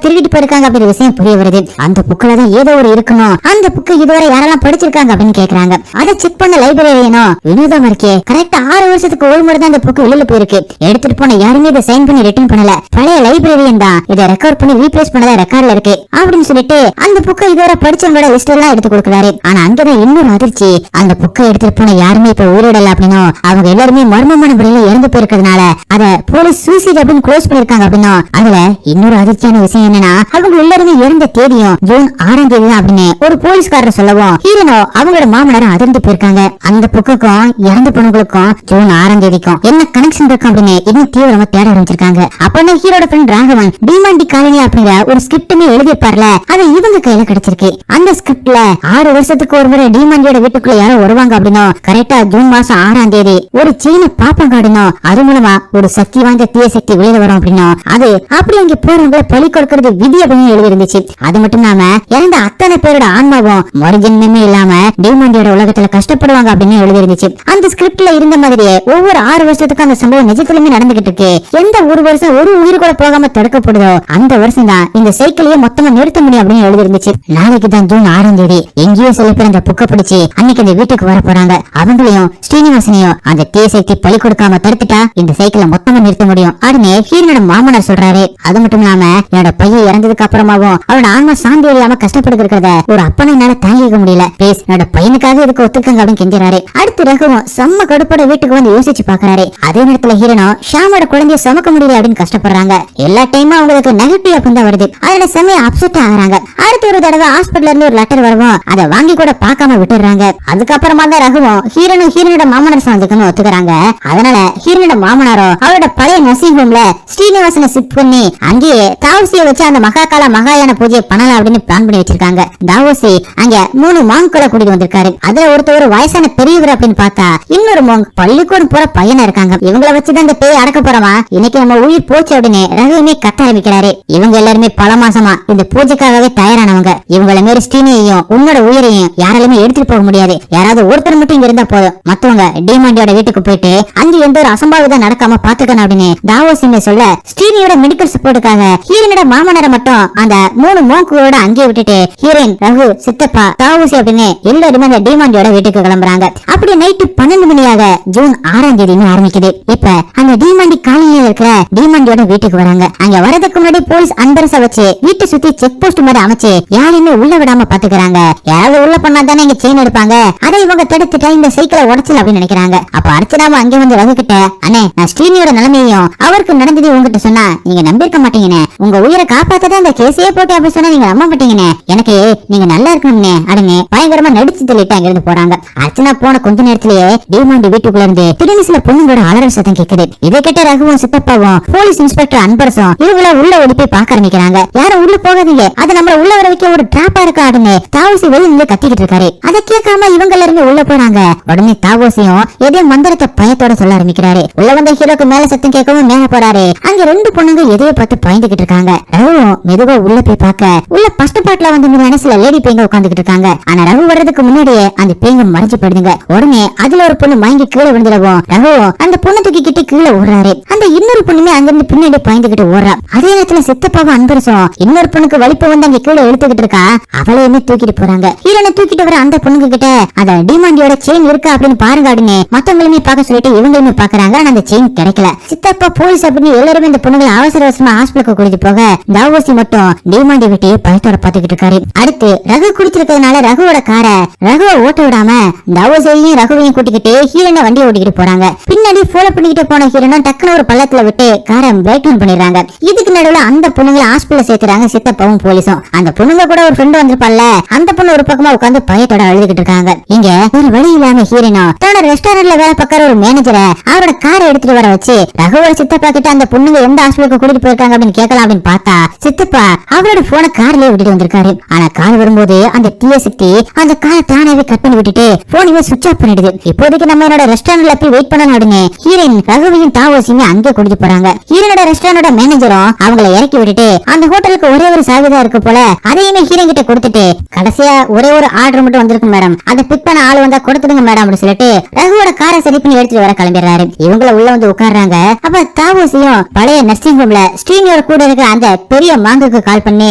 திருடிட்டு போயிருக்காங்க அப்படிங்கிற விஷயம் புரிய வருது. அந்த புக்ல தான் ஏதோ ஒரு இருக்கணும், அந்த புக்கு இதுவரை யாரெல்லாம் படிச்சிருக்காங்க அப்படின்னு கேக்குறாங்க. அதை செக் பண்ண லைப்ரரியனோ வினோதமா இருக்கே, கரெக்டா 6 வருஷத்துக்கு ஒரு முறை தான் அந்த புக்கு வெளியில போயிருக்கு, எடுத்துட்டு போன யாருமே இதை சைன் பண்ணி ரிட்டர்ன் பண்ணல, பழைய லைப்ரரியன் தான் இதை ரெக்கார்ட் பண்ணி ரீப்ளேஸ் பண்ணதா ரெக்கார்ட்ல இருக்கு அப்படின்னு சொல்லிட்டு அந்த புக்கை இதுவரை படிச்சவங்களோட லிஸ்ட் எல்லாம் எடுத்து கொடுக்குறாரு. ஆனா அங்கதான் இன்னொரு அதிர்ச்சி, அந்த புக்கை எடுத்துட்டு போன யாருமே இப்ப உயிரிடல அப்படின்னா அவங்க எல்லாருமே மர்மமான முறையில இறந்து போயிருக்கிறதுனால அத போலீஸ் சூசைட் அப்படின்னு க்ளோஸ் பண்ணிருக்காங்க அப்படின்னா அதுல இன்னொரு அதிர்ச்சியான விஷயம் என்னன்னா அவங்க எல்லாருமே இறந்த தேதியும் ஜூன் 6ஆம் தேதி தான் அப்படின்னு ஒரு போலீஸ்காரர் சொல்லவும் ஹீரோனோ அவங்களோட மாமனாரும் அதிர்ந்து போயிருக்காங்க. அந்த புக்குக்கும் இறந்த பொண்ணுங்களுக்கும் ஜூன் 6ஆம் தேதிக்கும் என்ன கனெக்ஷன் இருக்கும் அப்படின்னு இன்னும் தீவிரமா தேட ஆரம்பிச்சிருக்காங்க. அப்பதான் ஹீரோட ஃப்ரெண்ட் ராகவன் டிமாண்டி காலனி அப்படிங்கிற ஒரு ஸ்கிரிப்டுமே எழுதிப்பார்ல, அது இவங்க கையில கிடைச்சிருக்கு. அந்த ஸ்கிரிப்ட்ல 6 வருஷத்துக்கு ஒரு முறை டிமாண்டியோட வீட்டுக்குள்ள யாரோ வருவாங்க அப்படின்னா கரெக்டா ஜூன் மாசம் 6ஆம் தேதி ஒரு செயினை பாப்பாங்க அப்படின்னா அது மூலமா ஒரு சக்தி வாய்ந்த தீய சக்தி வெளியில வரும் அப்படின்னா அது அப்படி அங்க போறவங்களை பலி கொடுக்கறது விதி அப்படின்னு எழுதி இருந்துச்சு. அது மட்டும் இல்லாம இறந்த அத்தனை பேரோட ஆன்மாவும் மறுஜன்மே இல்லாம டிமாண்டியோட உலகத்துல கஷ்டப்படுவாங்க அப்படின்னு எழுதி இருந்துச்சு. அந்த ஸ்கிரிப்ட்ல இருந்த மாதிரியே ஒவ்வொரு 6 வருஷத்துக்கு அந்த சம்பவம் நிஜத்திலுமே நடந்துகிட்டு இருக்கு. எந்த ஒரு வருஷம் ஒரு உயிர் கூட போகாம தடுக்கப்படுதோ அந்த வருஷம் ஸ்ரீனிவாசன் தான் இந்த சைக்கிளையே மொத்தமா நிறுத்த முடியும் அப்படின்னு எழுதி இருந்துச்சு. நாளைக்கு தான் ஜூன் 6ஆம் தேதி எங்கேயோ சில பேர் அந்த புக்க பிடிச்சி அன்னைக்கு அந்த வீட்டுக்கு வர போறாங்க. அவங்களையும் ஸ்ரீனிவாசனையும் அந்த தீய சக்தி பழி கொடுக்காம தடுத்துட்டா இந்த சைக்கிளை மொத்தமா நிறுத்த முடியும் அப்படின்னு ஹீரோனோட மாமனார் சொல்றாரு. அது மட்டும் இல்லாம என்னோட பையன் இறந்ததுக்கு அப்புறமாவும் அவனோட ஆன்மா சாந்தி அடையாம கஷ்டப்பட்டு இருக்கிறத ஒரு அப்பனை என்னால தாங்கிக்க முடியல. பிளீஸ் என்னோட பையனுக்காக இதுக்கு ஒத்துக்கங்க அப்படின்னு கெஞ்சுறாரு. அடுத்து ரகுவும் செம்ம கடுப்போட வீட்டுக்கு வந்து யோசிச்சு பாக்குறாரு. அதே நேரத்துல ஹீரோனோ ஷாமோட குழந்தைய சமக்க முடியல அப்படின்னு கஷ்டப்படுறாங்க. எல்லா டைமும் அவங்களுக்கு நெகட்டிவ் அப்படின்னு தான் வருது. அதோட செம்மையா அப்செட் ஆகுறாங்க. அடுத்து ஒரு தடவை ஹாஸ்பிட்டல்ல இருந்து ஒரு லெட்டர் வரவும் அதை வாங்கி கூட பார்க்காம விட்டுறாங்க. அதுக்கப்புறமா தான் ரகுவும் ஹீரோனோட மாமனார் சந்திக்கணும் ஒத்துக்கிறாங்க. அதனால ஹீரோனோட மாமனாரோ அவரோட பழைய நர்சிங் ஹோம்ல ஸ்ரீனிவாசனை ஷிஃப்ட் பண்ணி அங்கேயே தாவசியை வச்சு அந்த மகாகால மகாயான பூஜையை பண்ணலாம் அப்படின்னு பிளான் பண்ணி வச்சிருக்காங்க. தாவசி அங்க 3 மாங்குகளை கூட்டிட்டு வந்திருக்காரு. அதுல ஒருத்தர் வயசான பெரியவர் அப்படின்னு பார்த்தா இன்னொரு மாங்க் பள்ளிக்கூடம் போற பையனா இருக்காங்க. இவங்களை வச்சுதான் இந்த பேய் அடக்க போறோமா, இன்னைக்கு நம்ம உயிர் போச்சு அப்படின்னு ரகுவுமே கத்த ஆரம்பிக்கிறாரு. இவங்க எல்லாருமே பல மாசமா இந்த பூஜைக்காகவே தயாரானவங்க. இவங்கள மாரி ஸ்ரீனியையும் உன்னோட உயிரையும் யாராலுமே எடுத்துட்டு போக முடியாது. யாராவது ஒருத்தர் மட்டும் இங்க இருந்தா போதும். மத்தவங்க டிமாண்டியோட வீட்டுக்கு போயிட்டு அங்க எந்த ஒரு அசம்பாவிதம் நடக்காம பாத்துக்கணும் அப்படின்னு தாவோசிமே சொல்ல ஸ்ரீனியோட மெடிக்கல் சப்போர்ட்டுக்காக ஹீரோனோட மாமனாரை மட்டும் அந்த 3 மோங்குகளோட அங்கே விட்டுட்டு ஹீரோயின் ரகு சித்தப்பா தாவோசி அப்படின்னு எல்லாருமே அந்த டிமாண்டியோட வீட்டுக்கு கிளம்புறாங்க. அப்படி நைட்டு 12 மணியாக ஜூன் 6ஆம் தேதி ஆரம்பிக்குது. இப்ப அந்த டிமாண்டி காலனியில இருக்கிற டிமாண்டியோட வீட்டுக்கு வராங்க. அங்க வரதுக்கு முன்னாடி போலீஸ் அன்பரச வச்சு வீட்டை சுத்தி செக் போஸ்ட் மாதிரி அமைச்சு யாரையுமே உள்ள விடாம பாத்துக்கிறாங்க. யாராவது உள்ள பண்ணா தானே இங்க செயின் எடுப்பாங்க. அதை இவங்க தடுத்துட்டா இந்த சைக்கிளை உடச்சல அப்படின்னு நினைக்கிறாங்க. அப்ப அர்ச்சனாம அங்க வந்து ரகு கிட்ட அண்ணே நான் ஸ்ரீனியோட நிலைமையும் அவருக்கு நடந்தது உங்ககிட்ட சொன்னா நீங்க நம்பிருக்க மாட்டீங்கன்னு, உங்க உயிரை காப்பாத்ததான் இந்த கேஸையே போட்டு அப்படி சொன்னா நீங்க நம்ப மாட்டீங்கன்னு, எனக்கு நீங்க நல்லா இருக்கணும்னே அப்படின்னு பயங்கரமா நடிச்சு சொல்லிட்டு அங்க இருந்து போறாங்க. அர்ச்சனா போன கொஞ்ச நேரத்திலேயே டிமாண்டி வீட்டுக்குள்ள இருந்து திடீர்னு சில பொண்ணுங்களோட அலறல் சத்தம் கேக்குது. இதை கேட்ட ரகுவும் சித்தப்பாவும் போலீஸ் இன்ஸ்பெக்டர் அன்பரசும் இவங்கள உள்ள ஓடி போய் பாக்க ஆரம்பிக்கிறாங்க. யாரும் உள்ள போகாதீங்க, அது நம்மள உள்ள வர வைக்க ஒரு டிராப்பா இருக்காடுன்னு தாவோசி வெளியில கத்திக்கிட்டு இருக்காரு. அதை கேட்காம இவங்க எல்லாருமே உள்ள போறாங்க. உடனே தாவோசியும் ஏதோ மந்திரத்தை பயத்தோட சொல்ல ஆரம்பிக்கிறாரு. உள்ள வந்த ஹீரோக்கு மேல சத்தம் கேட்கவும் மேல போறாரு. அங்க 2 பொண்ணுங்க எதையோ பார்த்து பயந்துகிட்டு இருக்காங்க. ரகுவும் மெதுவா உள்ள போய் பார்க்க உள்ள ஃபர்ஸ்ட் பார்ட்ல வந்து சில லேடி பேங்க உட்காந்துக்கிட்டு இருக்காங்க. ஆனா ரகு வர்றதுக்கு முன்னாடியே அந்த பேங்க மறைஞ்சு போயிடுங்க. உடனே அதுல ஒரு பொண்ணு மயங்கி கீழே விழுந்துடவும் ரகுவும் அந்த பொண்ணு தூக்கிக்கிட்டு கீழே ஓடுறாரு. அந்த இன்னொரு பொண்ணுமே அங்கிருந்து பின்னாடி பயந்துகிட்டு ஓடுறா. அதே நேரத்துல சித்தப்பாவும் அன்பரசும் இன்னொரு பொண்ணுக்கு வலிப்பு வந்து அங்க கீழே எடுத்துக்கிட்டு இருக்கா. அவளையுமே தூக்கிட்டு போறாங்க. ஹீரோனை தூக்கிட்டு வர அந்த பொண்ணுங்க கிட்ட அந்த டிமாண்டியோட செயின் இருக்கா அப்படின்னு பாருங்க அப்படின்னு மத்தவங்களுமே பார்க்க சொல்லிட்டு இவங்களுமே பாக்குறாங்க. ஆனா அந்த செயின் கிடைக்கல. சித்தப்பா போலீஸ் அப்படின்னு எல்லாருமே இந்த பொண்ணுங்களை அவசர அவசரமா ஹாஸ்பிட்டலுக்கு கூட்டிட்டு போக தாவோசி மட்டும் டிமாண்டி விட்டு பயத்தோட பாத்துக்கிட்டு இருக்காரு. அடுத்து ரகு குடிச்சிருக்கிறதுனால ரகுவோட காரை ரகுவை ஓட்ட விடாம தாவோசியையும் ரகுவையும் கூட்டிக்கிட்டு ஹீரோனை வண்டியை ஓட்டிக்கிட்டு போறாங்க. பின்னாடி ஃபாலோ பண்ணிக்கிட்டு போன ஹீரோனை டக்குனு ஒரு பள்ளத்துல விட்டு காரை பிரேக் டவுன் பண்ணிடுறாங்க. இதுக்கு நடுவுல அந்த பொண்ணுங்களை ஹாஸ்பிட்டல் சேர்த்துறாங்க சித்தப்பாவும் போலீஸும். அந்த பொண்ணுங்க கூட ஒரு ஃப்ரெண்ட் வந்திருப்பால, அந்த பொண்ணு ஒரு பக்கமா உட்காந்து பயத்தோட அழுதுகிட்டு இருக்காங்க. இங்க ஒரு வழி இல்லாம ஹீரோனும் தன்னோட ரெஸ்டாரண்ட்ல வேலை பார்க்கற ஒரு மேனேஜரை அவரோட காரை எடுத்துட்டு வர வச்சு ரகுவோட சித்தப்பா கிட்ட அந்த பொண்ணுங்க எந்த ஹாஸ்பிட்டலுக்கு கூட்டிட்டு போயிருக்காங்க அப்படின்னு கேட்கலாம் அப்படின்னு பார்த்தா சித்தப்பா அவரோட போனை கார்லயே விட்டுட்டு வந்திருக்காரு. ஆனா கார் வரும்போது அந்த தீய சக்தி அந்த காரை தானாவே கட் பண்ணி விட்டுட்டு போனையே சுவிட்ச் ஆஃப் பண்ணிடுது. இப்போதைக்கு நம்ம என்னோட ரெஸ்டாரண்ட்ல போய் வெயிட் பண்ணணும் அப்படின்னு ஹீரோயின் ரகுவையும் தாவோசியும் அங்கே கூட்டிட்டு போறாங்க. ஹீரோனோட ரெஸ்டாரண்டோட மேனேஜரும் அவங்களை இறக்கி விட்டுட்டு அந்த ஹோட்டலுக்கு ஒரே ஒரு சாவிதான் இருக்கு போல, அதையுமே ஹீரோயின் கிட்ட கொடுத்துட்டு கடைசியா ஒரே ஒரு ஆர்டர் மட்டும் வந்திருக்கு மேடம், அதை பிக் பண்ண ஆள் வந்தா கொடுத்துடுங்க மேடம் அப்படின்னு சொல்லிட்டு ரகுவோட காரை சரி பண்ணி எடுத்துட்டு வர கிளம்பிடுறாரு. இவங்கள உள்ள வந்து உட்கார்றாங்க. அப்ப தாவோசியும் பழைய நர்சிங் ஹோம்ல ஸ்ரீனியோட கூட இருக்கிற அந்த பெரிய மாங்குக்கு கால் பண்ணி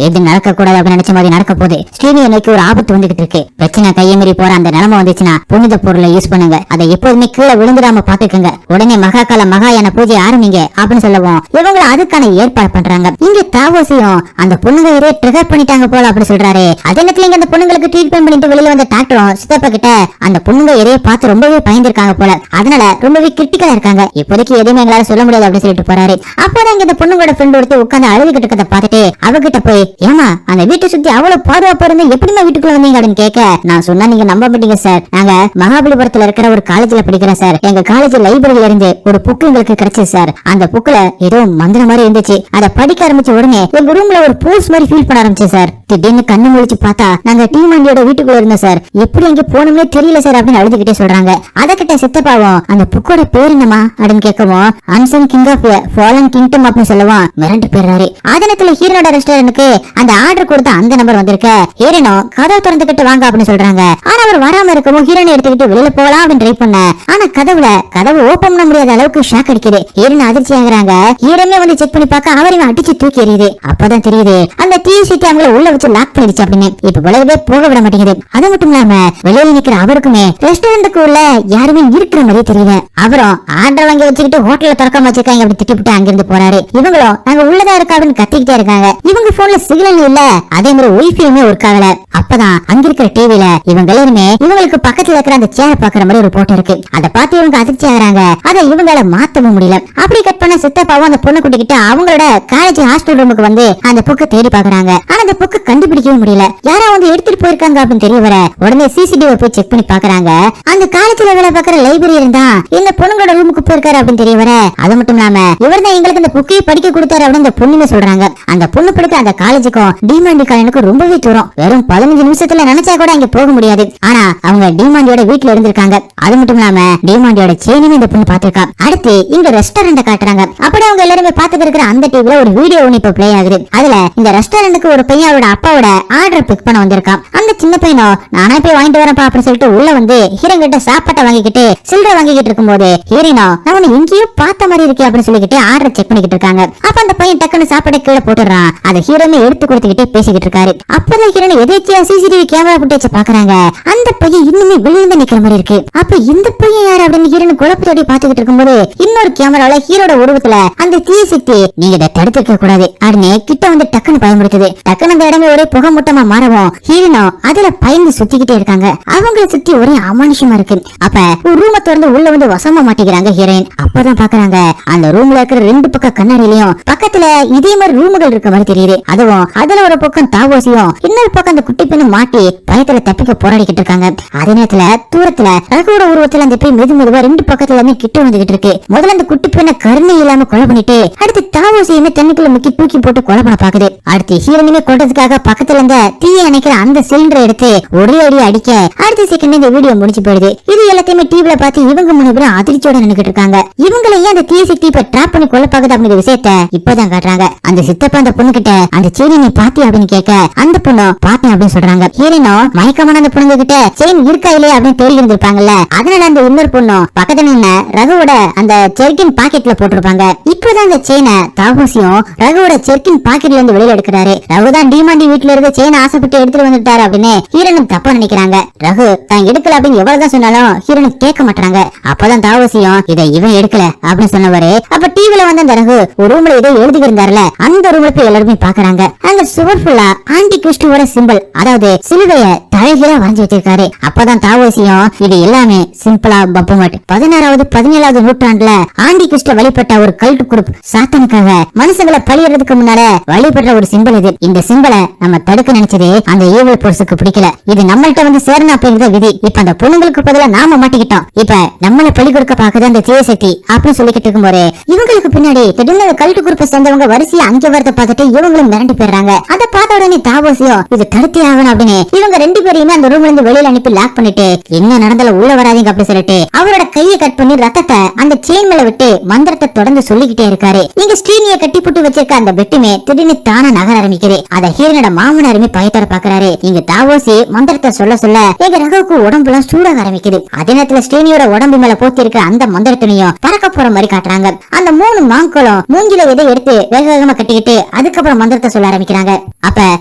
எது நடக்க கூடாது அப்படின்னு நினைச்ச மாதிரி நடக்க போகுது. ஸ்ரீனியோ நோக்கி ஒரு ஆபத்து வந்துகிட்டு இருக்கு. பிரச்சனை கையை மீறி போற அந்த நிலைமை வந்துச்சுன்னா புனித பொருளை யூஸ் பண்ணுங்க, அதை எப்போதுமே கீழே விழுந்துடாம பாத்துக்கங்க, உடனே மகாகால மகாயான பூஜை ஆரம்பிங்க அப்படின்னு சொல்லவும் இவங்க அதுக்கான ஏற்பாடு பண்றாங்க. இங்க தாவோசியும் அந்த பொண்ணுங்க ட்ரிகர் பண்ணிட்டாங்க போல அப்படி சொல்றாரு. அதே நேரத்துல இங்க அந்த பொண்ணுங்களுக்கு ட்ரீட்மெண்ட் பண்ணிட்டு வெளியில வந்த டாக்டரும் சித்தப்பா கிட்ட அந்த பொண்ணுங்க எதையோ பார்த்து ரொம்பவே பயந்துருக்காங்க போல, அதனால ரொம்பவே கிரிட்டிக்கலா இருக்காங்க, இப்போதைக்கு எதுவுமே எங்களால சொல்ல முடியாது அப்படின்னு சொல்லிட்டு போறாரு. அப்பதான் இங்க இந்த பொண்ணுங்களோட ஃப்ரெண்ட் ஒருத்தர் உட்காந்து அழுதுகிட்டு இருக்கதை பார்த்துட்டு அவகிட்ட போய் ஏமா அந்த வீட்டை சுத்தி அவ்வளவு பாதுகாப்பா இருந்து எப்படிமா வீட்டுக்குள்ள வந்தீங்க அப்படின்னு கேட்க நான் சொன்னா நீங்க நம்ப மாட்டீங்க சார், நாங்க மகாபலிபுரத்துல இருக்கிற ஒரு காலேஜ்ல படிக்கிறோம் சார், எங்க காலேஜ் லைப்ரரியில இருந்து ஒரு புக்கு எங்களுக்கு கிடைச்சது சார், அந்த புக்ல ஏதோ மந்திரம் மாதிரி இருந்துச்சு, அதை படிக்க ஆரம்பிச்ச உடனே எங்க ரூம்ல ஒரு போல்ஸ் மாதிரி ஃபீல் பண்ண ஆரம்பிச்சேன் சார், திடீர்னு கண்ணு முழிச்சு பார்த்தா நாங்க டிமாண்டியோட வீட்டுக்குள்ள இருந்தோம் சார், எப்படி எங்க போனோம்னே தெரியல சார் அப்படின்னு அழுதுகிட்டே சொல்றாங்க. அத கிட்ட சித்தப்பாவும் அந்த புக்கோட பேர் என்னமா அப்படின்னு கேட்கவும் unsung king of fallen kingdom அப்படின்னு சொல்லுவான். மிரண்டு போயிடுறாரு. அதனத்துல ஹீரோனோட ரெஸ்டாரண்ட்டுக்கு அந்த ஆர்டர் கொடுத்த அந்த நம்பர் வந்திருக்க ஹீரோனோ கதவை திறந்துகிட்டு வாங்க அப்படின்னு சொல்றாங்க. ஆனா அவர் வராம இருக்கவும் ஹீரோனை எடுத்துக்கிட்டு வெளியில போகலாம் அப்படின்னு ட்ரை பண்ண ஆனா கதவு ஓபன் பண்ண முடியாத அளவுக்கு ஷாக் அடிக்குது. ஹீரோன் அதிர்ச்சி ஆகுறாங்க. ஹீரோனே வந்து செக் பண்ணி பார்க்க அவரையும் அடிச்சு தூக்கி தூக்கி எறியுது. அப்பதான் தெரியுது அந்த தீய சக்தி அவங்கள உள்ள வச்சு லாக் பண்ணிடுச்சு அப்படின்னு. இப்ப வெளியவே போக விட மாட்டேங்குது. அது மட்டும் இல்லாம வெளியில நிக்கிற அவருக்குமே ரெஸ்டாரண்ட்டுக்கு உள்ள யாருமே இருக்கிற மாதிரி தெரியல. அவரும் ஆர்டர் வாங்கி வச்சுக்கிட்டு ஹோட்டல்ல திறக்காம வச்சிருக்காங்க அப்படி திட்டிவிட்டு அங்கிருந்து போறாரு. இவங்களும் நாங்க உள்ளதா இருக்கா அப்படின்னு கத்திக்கிட்டே இருக்காங்க. இவங்க போன்ல சிக்னல் இல்ல, அதே மாதிரி ஒய்ஃபையுமே ஒர்க் ஆகல. அப்பதான் அங்க இருக்கிற டிவில இவங்க எல்லாருமே இவங்களுக்கு பக்கத்துல இருக்கிற அந்த சேர் பாக்குற மாதிரி ஒரு போட்டோ இருக்கு. அதை பார்த்து இவங்க அதிர்ச்சி ஆகுறாங்க. அதை இவங்களால மாத்தவும் முடியல. அப்படி கட் பண்ண சித்தப்பாவும் அந்த பொண்ணு கூட்டிக்கிட்டு அவங்களோட காலேஜ் ஹாஸ்டல் ரூமுக்கு வந்து அந்த புக்கை தேடி பாக்குறாங்க. ஆனா அந்த புக்கை கண்டுபிடிக்கவே முடியல. யாரா வந்து எடுத்துட்டு போயிருக்காங்க அப்படின்னு தெரிய வர உடனே சிசிடிவி போய் செக் பண்ணி பாக்குறாங்க. அந்த காலேஜ்ல வேலை பாக்குற லைப்ரரியன் தான் இந்த பொண்ணுங்களோட ரூமுக்கு போயிருக்காரு அப்படின்னு தெரிய வர அது மட்டும் இல்லாம இவர் தான் எங்களுக்கு இந்த புக்கையை படிக்க கொடுத்தாரு அப்படின்னு அந்த பொண்ணுமே சொல்றாங்க. அந்த பொண்ணு படிக்க அந்த காலேஜுக்கும் டிமாண்டி காலனுக்கும் ரொம்பவே தூரம். வெறும் 15 நிமிஷத்துல நினைச்சா கூட அங்க போக முடியாது. ஆனா அவங்க டிமாண்டியோட வீட்டுல இருந்திருக்காங்க. அது மட்டும் இல்லாம டிமாண்டியோட செயினுமே இந்த பொண்ணு பாத்துருக்கா. அடுத்து இங்க ரெஸ்டாரண்ட காட்டுறாங்க. அப்படி அவங்க எல்லாருமே பாத்துட்டு இருக்கிற அந்த டிவில ஒரு வீடியோ ஒன்னு இப்ப பிளே ஆகுது. அதுல இந்த ரெஸ்டாரண்ட்டுக்கு ஒரு பையன் அவரோட அப்பாவோட ஆர்டர் பிக் பண்ண வந்திருக்கான். அந்த சின்ன பையனும் நானே போய் வாங்கிட்டு வரேன்ப்பா அப்படின்னு சொல்லிட்டு உள்ள வந்து ஹீரோயின் கிட்ட சாப்பாட்டை வாங்கிக்கிட்டு சில்லறை வாங்கிக்கிட்டு இருக்கும்போது ஹீரோயினோ நான் எங்கேயோ பார்த்த மாதிரி இருக்கே அப்படின்னு சொல்லிக்கிட்டு ஆர்டர் செக் பண்ணிக்கிட்டு இருக்காங்க. அப்ப அந்த பையன் டக்குன்னு சாப்பாட்டை கீழே போட்டுறான். அதை ஹீரோமே எடுத்து கொடுத்துக்கிட்டே பேசிக்கிட்டு இருக்காரு. அப்பதான் ஹீரோயின் எதேச்சியா சிசிடிவி கேமரா புட்டேஜ் பாக்குறாங்க. அந்த பையன் இன்னுமே வெளியில நிக்கிற மாதிரி இருக்கு. அப்ப இந்த பையன் யாரு அப்படின்னு ஹீரோயின் குழப்பத்தோட பாத்துக்கிட்டு இருக்கும்போது இன்னொரு கேமரால ஹீரோட உருவத்துல அந்த தீய சக்தி நீங்க இதை தடுத்துக்க கூடாது அப்படின்னு கிட்ட வந்து டக்குன்னு பயன்படுத்துது. டக்குன்னு அந்த இடமே ஒரே புகை மூட்டமா மாறவும் ஹீரோனோ அதுல பயந்து சுத்திக்கிட்டே இருக்காங்க. அவங்களை சுத்தி ஒரே அமானுஷமா இருக்கு. அப்ப ஒரு ரூம திறந்து உள்ள வந்து வசமா மாட்டிக்கிறாங்க ஹீரோயின். அப்பதான் பாக்குறாங்க அந்த ரூம்ல இருக்கிற 2 பக்கம் கண்ணாடியிலயும் பக்கத்துல இதே மாதிரி ரூமுகள் இருக்க மாதிரி தெரியுது. அதுவும் அதுல ஒரு பக்கம் தாவோசியும் இன்னொரு பக்கம் அந்த குட்டி பெண்ணு மாட்டி பயத்துல தப்பிக்க போராடிக்கிட்டு இருக்காங்க. அதே நேரத்துல தூரத்துல ரகுவோட உருவத்துல அந்த போய் மெதுவா 2 பக்கத்துல இருந்து கிட்ட வந்துகிட்டு இருக்கு. முதல்ல அந்த குட்டி பெண்ணை கருணை இல்லாம கொலை பண்ணிட்டு அடுத்து தாவோசியுமே தண்ணிக்குள்ள முக்கி தூக்கி போட்டு கொலை பண்ண பாக்குது. அடுத்து ஹீரோயினை கொண்டதுக்காக பக்கத்துல இருந்த தீய அணைக்கிற அந்த சிலிண்டரை எடுத்து ஒரே அடி அடிக்க அடுத்த செகண்ட் இந்த வீடியோ முடிச்சு போயிடுது. இது எல்லாத்தையுமே டிவில பார்த்து இவங்க 3 பேரும் அதிர்ச்சியோட நின்னுகிட்டு இருக்காங்க. இவங்களையே அந்த தீய சக்தி இப்ப ட்ராப் பண்ணி கொலை பாக்குது அப்படிங்கிற விஷயத்த இப்பதான் காட்டுறாங்க. அந்த சித்தப்பா அந்த பொண்ணு கிட்ட அந்த செயினை நீ பாத்தி அப்படின்னு கேட்க அந்த பொண்ணு பாத்தேன் அப்படின்னு சொல்றாங்க. ஹீரோயினோ மயக்கமான அந்த பொண்ணு கிட்ட செயின் இருக்கா இல்லையா அப்படின்னு தேடி இருந்திருப்பாங்கல்ல. அதனால அந்த இன்னொரு பொண்ணு பக்கத்துல நின்ன ரகுவோட அந்த செர்கின் பாக்கெட்ல போட்டிருப்பாங்க. இப்பதான் அந்த செயினை தாவோசியும் ரகுவோட செர்கின் பாக்கெட்ல இருந்து வெளியில எடுக்கிறாரு. ரகுதான் டிமாண்டி வீட்டுல இருந்த செயினை ஆசைப்பட்டு எடுத்துட்டு வந்துட்டாரு அப்படின்னு ஹீரோயின் தப்பா நினைக்கிறாங்க. ரகு தான் எடுக்கல அப்படின்னு எவ்வளவுதான் சொன்னாலும் ஹீரோயின் கேட்க மாட்டாங்க. அப்பதான் தாவோசியும் இதை இவன் எடுக்கல அப்படின்னு சொன்னவரு அப்ப டிவில வந்து அந்த ரகு ஒரு ரூம்ல ஏதோ எழுதி இருந்தாருல அந்த ரூம்ல போய் எல்லாருமே பாக்குறாங்க. அங்க சுவர் ஃபுல்லா ஆன்டி கிறிஸ்டுவோட சிம்பிள் அதாவது சிலுவைய தலைகீழா வரைஞ்சு வச்சிருக்காரு. அப்பதான் தாவோசியும் இது எல்லாமே சிம்பிளா பப்புமட் 16வது 17வது நூற்றாண்டுல ஆண்டி கிறிஸ்ட வழிபட்ட ஒரு கல்ட் குரூப் சாத்தானுக்காக மனுஷங்களை பழியறதுக்கு முன்னால வழிபடுற ஒரு சிம்பிள் இது. இந்த சிம்பிளை நம்ம தடுக்க நினைச்சது அந்த ஈவில் போர்ஸுக்கு பிடிக்கல. இது நம்மள்ட்ட வந்து சேரணும் அப்படிங்கிற விதி. இப்ப அந்த பொண்ணுங்களுக்கு பதிலா நாம மாட்டிக்கிட்டோம். இப்ப நம்மள பழி கொடுக்க பாக்குது அந்த தீய சக்தி அப்படின்னு சொல்லிக்கிட்டு இருக்கும்போது இவங்களுக்கு பின்னாடி திடீர்னு கல்ட் குரூப்பை சேர்ந்தவங்க வரிசையா அங்க வரத பார்த்துட்டு இவங்களும் மிரண்டு போயிடுறாங்க. அதை பார்த்த உடனே தாவோசியும் இது தடுத்தே ஆகணும் அப்படின்னு இவங்க 2 பேரையுமே அந்த ரூம்ல இருந்து வெளியில அனுப்பி லாக் பண்ணிட்டு என்ன நடந்தாலும் உள்ள வராதீங்க அப்படி சொல்லிட்டு அவரோட கையை கட் பண்ணி ரத்தத்தை அந்த செயின் மேல விட்டு மந்திரத்தை தொடர்ந்து சொல்லிக்கிட்டே இருக்காரு. இங்க ஸ்ரீனிய கட்டி போட்டு வச்சிருக்க அந்த பெட்டுமே திடீர்னு தானா நகர ஆரம்பிக்குது. அதை ஹீரோனோட மாமனாருமே பயத்தோட பாக்குறாரு. இங்க தாவோசி மந்திரத்தை சொல்ல சொல்ல எங்க ரகுவுக்கு உடம்புலாம் சூடாக ஆரம்பிக்குது. அதே நேரத்துல ஸ்ரீனியோட உடம்பு மேல போத்தி இருக்கிற அந்த மந்திரத்தினையும் பறக்க போற மாதிரி காட்டுறாங்க. அந்த 3 மாங்களும் மூஞ்சில எதை எடுத்து வேக வேகமா கட்டிக்கிட்டு அதுக்கப்புறம் மந்திரத்தை சொல்ல ஆரம்பிக்கிறாங்க. அப்ப